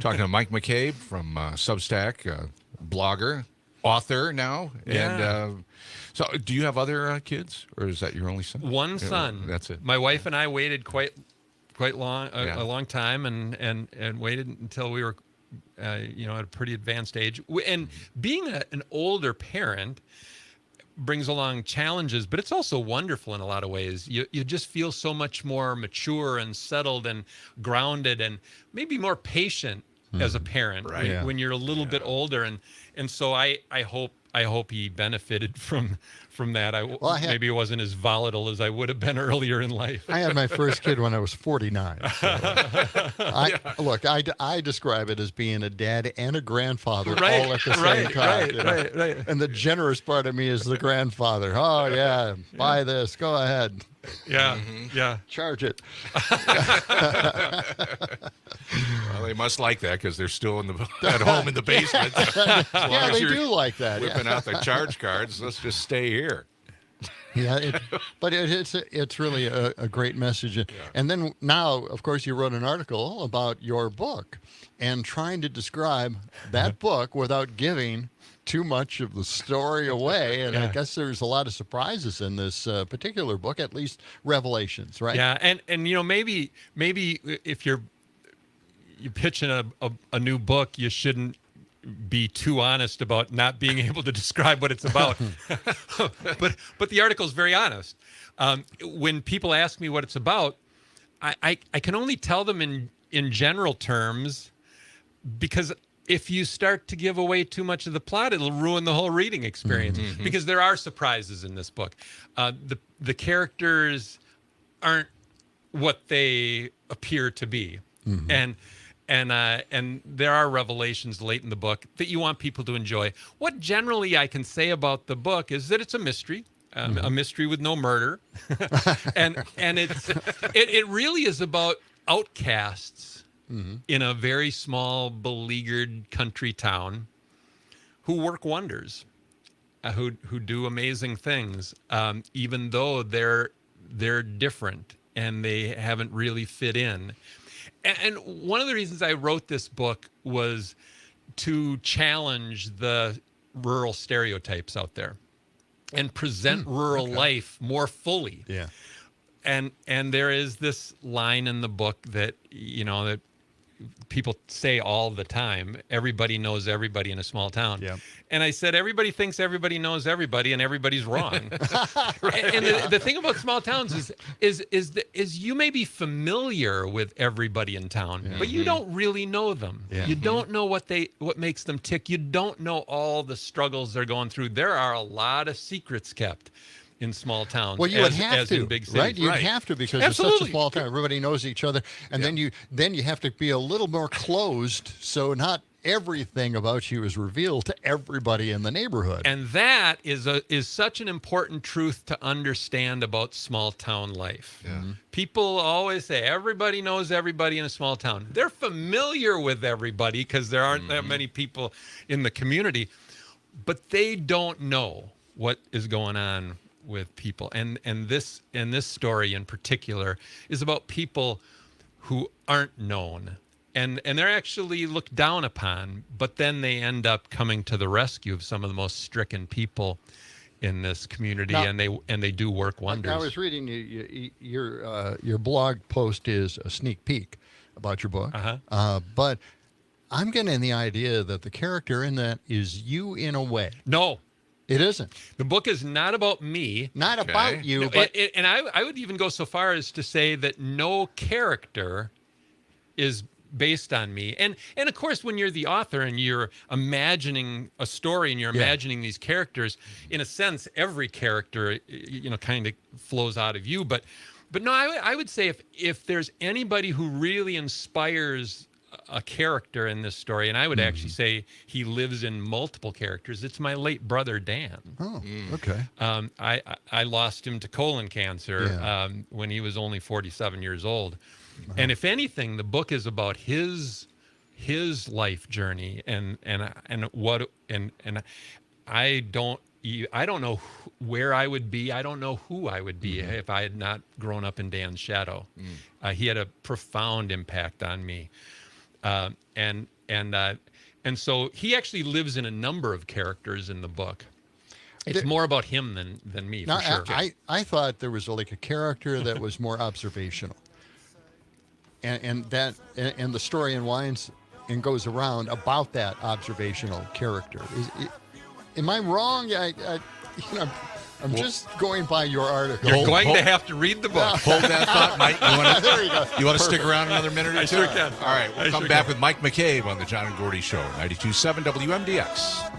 Talking to Mike McCabe from Substack, blogger, author now, and so do you have other kids, or is that your only son? One son. That's it. My wife and I waited quite long, a long time, and waited until we were, at a pretty advanced age. And being an older parent brings along challenges, but it's also wonderful in a lot of ways. You just feel so much more mature and settled and grounded, and maybe more patient as a parent when you're a little bit older. And so I hope he benefited from that. Maybe it wasn't as volatile as I would have been earlier in life. I had my first kid when I was 49. So I describe it as being a dad and a grandfather all at the same time. Right. And the generous part of me is the grandfather. Oh, yeah, buy this. Go ahead. Yeah, yeah. Charge it. Well, they must like that because they're still at home in the basement. Yeah, they do like that. Whipping out the charge cards. Let's just stay here. Yeah, but it's really a great message. And then now, of course, you wrote an article about your book and trying to describe that book without giving too much of the story away. And I guess there's a lot of surprises in this particular book, at least revelations, right? Yeah, and you know, maybe if you're pitching a new book, you shouldn't be too honest about not being able to describe what it's about. but the article is very honest. When people ask me what it's about, I can only tell them in general terms, because if you start to give away too much of the plot, it'll ruin the whole reading experience. Mm-hmm. Because there are surprises in this book. The characters aren't what they appear to be. Mm-hmm. And there are revelations late in the book that you want people to enjoy. What generally I can say about the book is that it's a mystery, a mystery with no murder, and it really is about outcasts in a very small, beleaguered country town who work wonders, who do amazing things, even though they're different and they haven't really fit in. And one of the reasons I wrote this book was to challenge the rural stereotypes out there and present rural life more fully. Yeah. And there is this line in the book that, you know, that people say all the time: everybody knows everybody in a small town. Yeah. And I said, everybody thinks everybody knows everybody, and everybody's wrong. And the thing about small towns is you may be familiar with everybody in town, but you don't really know them. Yeah. You don't know what makes them tick. You don't know all the struggles they're going through. There are a lot of secrets kept in small towns. Well, you would have to, in big cities. right? You'd have to, because Absolutely. it's such a small town. Everybody knows each other, and then you have to be a little more closed, so not everything about you is revealed to everybody in the neighborhood. And that is such an important truth to understand about small town life. Yeah. People always say everybody knows everybody in a small town. They're familiar with everybody because there aren't that many people in the community, but they don't know what is going on with people. And this story in particular is about people who aren't known. And they're actually looked down upon, but then they end up coming to the rescue of some of the most stricken people in this community, Now, and they do work wonders. I was reading your blog post is a sneak peek about your book, but I'm getting the idea that the character in that is you in a way. No. It isn't. The book is not about me. Not about you, No, but and I would even go so far as to say that no character is based on me. And of course, when you're the author and you're imagining a story and you're imagining these characters, in a sense, every character, you know, kind of flows out of you. But no, I would say if there's anybody who really inspires a character in this story, and I would actually say he lives in multiple characters, it's my late brother Dan. Oh, okay. I lost him to colon cancer when he was only 47 years old. And if anything, the book is about his life journey and I don't know where I would be. I don't know who I would be if I had not grown up in Dan's shadow. He had a profound impact on me. And so he actually lives in a number of characters in the book. It's more about him than me, Now, for sure. I thought there was like a character that was more observational, and the story unwinds and goes around about that observational character. Am I wrong? I'm just going by your article. You're going to have to read the book. Hold that thought, Mike. There you go. You want to stick around another minute or two? I sure can. All right, we'll come back with Mike McCabe on the John and Gordy Show, 92.7 WMDX.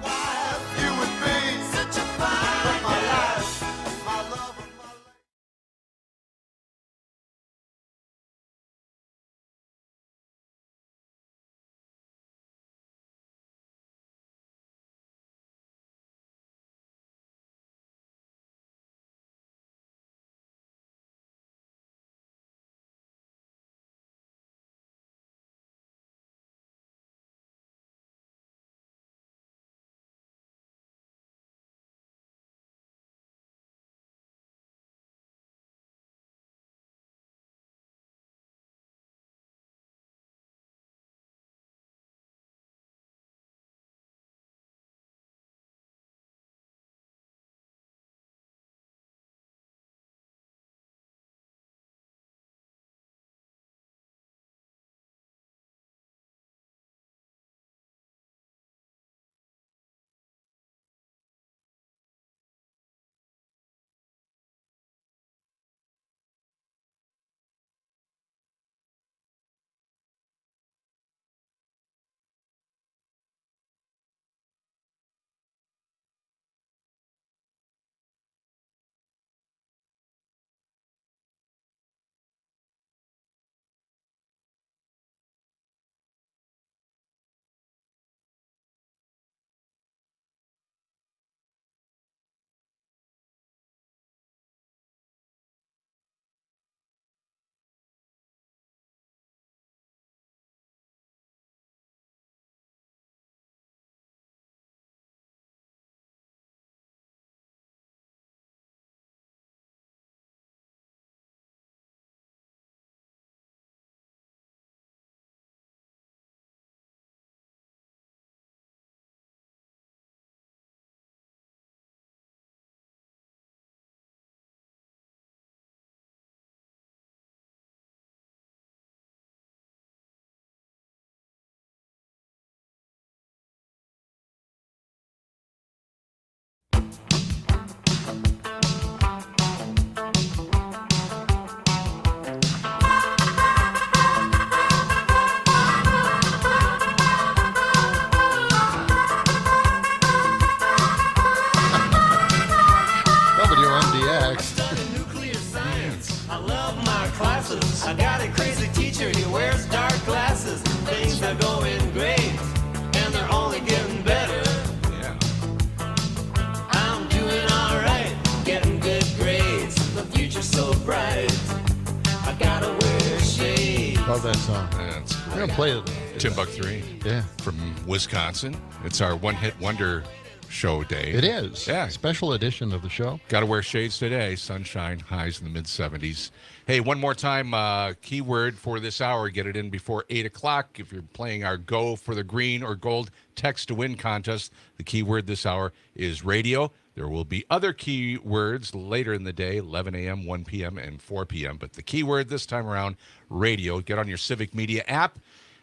that song. That's We're great. gonna play it. Timbuk 3. Yeah. From Wisconsin. It's our one-hit wonder show day. It is. Yeah. Special edition of the show. Got to wear shades today. Sunshine, highs in the mid-70s. Hey, one more time, keyword for this hour. Get it in before 8 o'clock. If you're playing our Go for the Green or Gold Text to Win contest, the keyword this hour is radio. There will be other keywords later in the day, 11 a.m., 1 p.m., and 4 p.m. But the keyword this time around, radio. Get on your Civic Media app.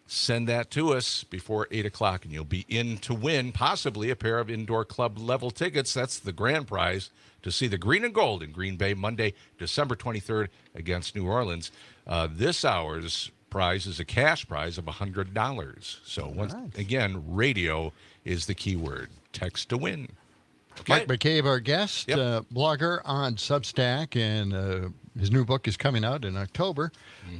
Send that to us before 8 o'clock, and you'll be in to win possibly a pair of indoor club level tickets. That's the grand prize to see the Green and Gold in Green Bay Monday, December 23rd against New Orleans. This hour's prize is a cash prize of $100. So once again, radio is the keyword. Text to win. Okay. Mike McCabe, our guest, blogger on Substack, and his new book is coming out in October,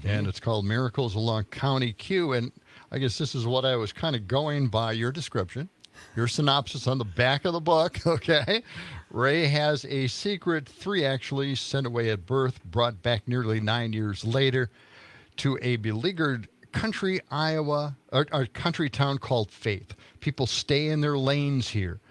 and it's called Miracles Along County Q. And I guess this is what I was kind of going by your description, your synopsis on the back of the book, okay? Ray has a secret, 3 actually, sent away at birth, brought back nearly 9 years later to a beleaguered country Iowa, or country town called Faith. People stay in their lanes here.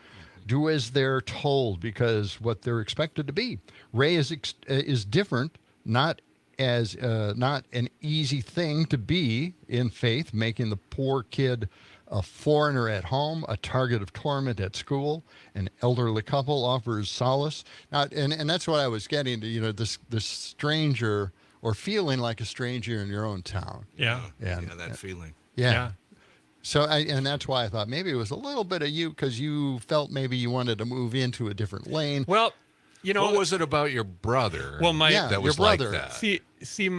Do as they're told because what they're expected to be. Ray is different, not an easy thing to be in Faith, making the poor kid a foreigner at home, a target of torment at school. An elderly couple offers solace. Now, and that's what I was getting to. This stranger or feeling like a stranger in your own town. Yeah, that feeling. Yeah. So, and that's why I thought maybe it was a little bit of you because you felt maybe you wanted to move into a different lane. Well, what was it about your brother? Well, that was your brother. like that. See,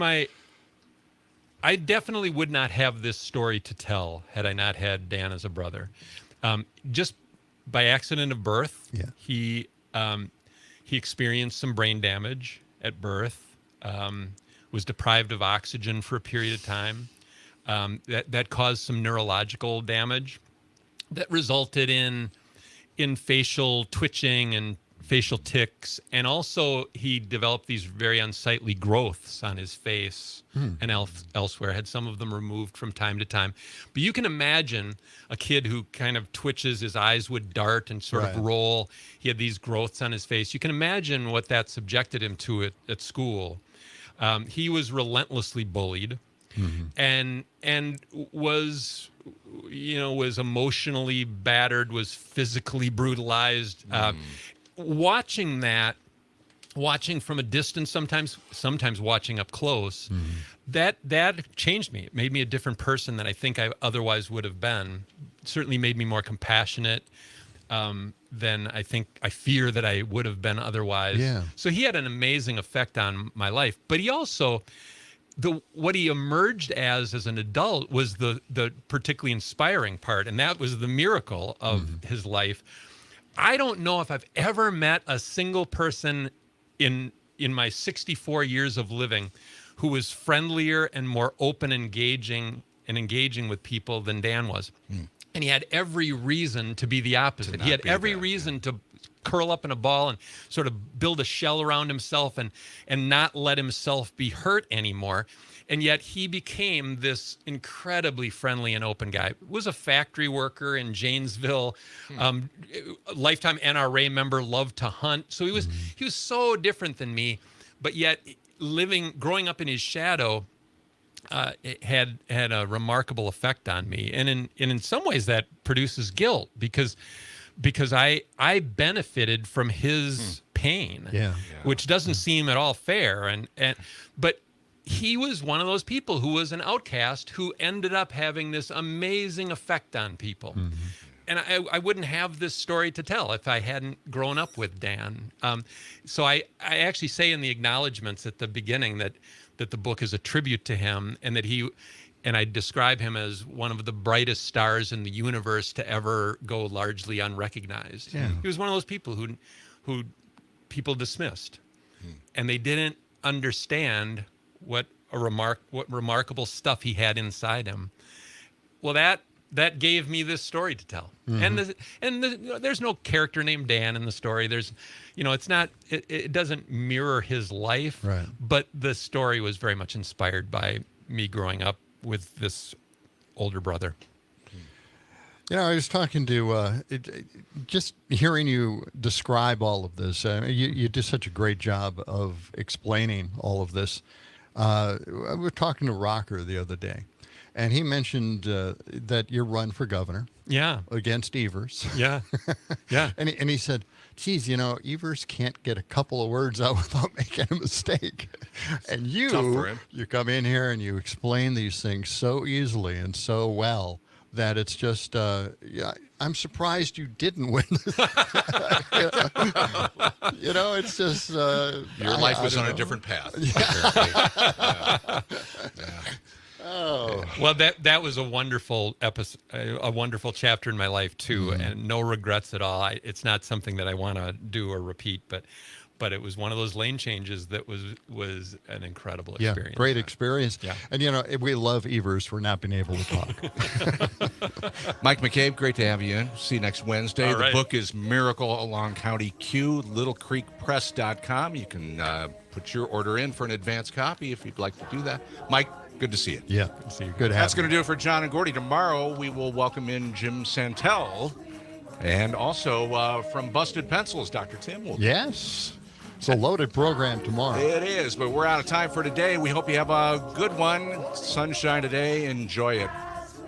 I definitely would not have this story to tell had I not had Dan as a brother. Just by accident of birth, he experienced some brain damage at birth. Was deprived of oxygen for a period of time. That caused some neurological damage that resulted in facial twitching and facial tics, and also he developed these very unsightly growths on his face and elsewhere. Had some of them removed from time to time. But you can imagine a kid who kind of twitches, his eyes would dart and sort of roll. He had these growths on his face. You can imagine what that subjected him to at school. He was relentlessly bullied. And was emotionally battered, was physically brutalized. Watching from a distance, sometimes watching up close, that changed me. It made me a different person than I think I otherwise would have been. It certainly made me more compassionate than I fear that I would have been otherwise. Yeah. So he had an amazing effect on my life, but he also. What he emerged as an adult was the particularly inspiring part, and that was the miracle of his life. I don't know if I've ever met a single person in my 64 years of living who was friendlier and more open, engaging with people than Dan was. And he had every reason to be the opposite. He had every reason to curl up in a ball and sort of build a shell around himself and not let himself be hurt anymore. And yet he became this incredibly friendly and open guy. Was a factory worker in Janesville, lifetime NRA member, loved to hunt. So he was so different than me, but yet growing up in his shadow, it had a remarkable effect on me. And in some ways that produces guilt because I benefited from his pain, which doesn't seem at all fair. But he was one of those people who was an outcast who ended up having this amazing effect on people. And I wouldn't have this story to tell if I hadn't grown up with Dan. So I actually say in the acknowledgments at the beginning that the book is a tribute to him, and that and I describe him as one of the brightest stars in the universe to ever go largely unrecognized. Yeah. He was one of those people who people dismissed, and they didn't understand what remarkable stuff he had inside him. Well, that gave me this story to tell. There's no character named Dan in the story. There's, it doesn't mirror his life, but the story was very much inspired by me growing up with this older brother. I was talking to, just hearing you describe all of this. You do such a great job of explaining all of this. I was talking to Rocker the other day, and he mentioned that you run for governor. Yeah. Against Evers. Yeah. Yeah. and he said, geez, Evers can't get a couple of words out without making a mistake. And you come in here and you explain these things so easily and so well that it's just, I'm surprised you didn't win. It's just... Your life was on a different path. Oh. Well, that was a wonderful episode, a wonderful chapter in my life too, and no regrets at all. It's not something that I want to do or repeat, but it was one of those lane changes that was an incredible experience. Yeah, great experience. Yeah. And we love Evers for not being able to talk. Mike McCabe, great to have you in. See you next Wednesday. All the right. book is Miracle Along County Q, littlecreekpress.com. You can put your order in for an advance copy if you'd like to do that. Mike, good to see you. Yeah, Good to see you. good to have That's going to do it for John and Gordy. Tomorrow we will welcome in Jim Santel, and also from Busted Pencils, Dr. Tim will. Yes. It's a loaded program tomorrow. It is, but we're out of time for today. We hope you have a good one. Sunshine today. Enjoy it.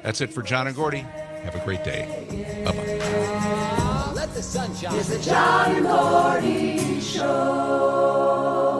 That's it for John and Gordy. Have a great day. Bye-bye. Let the sun shine. It's the John and Gordy Show.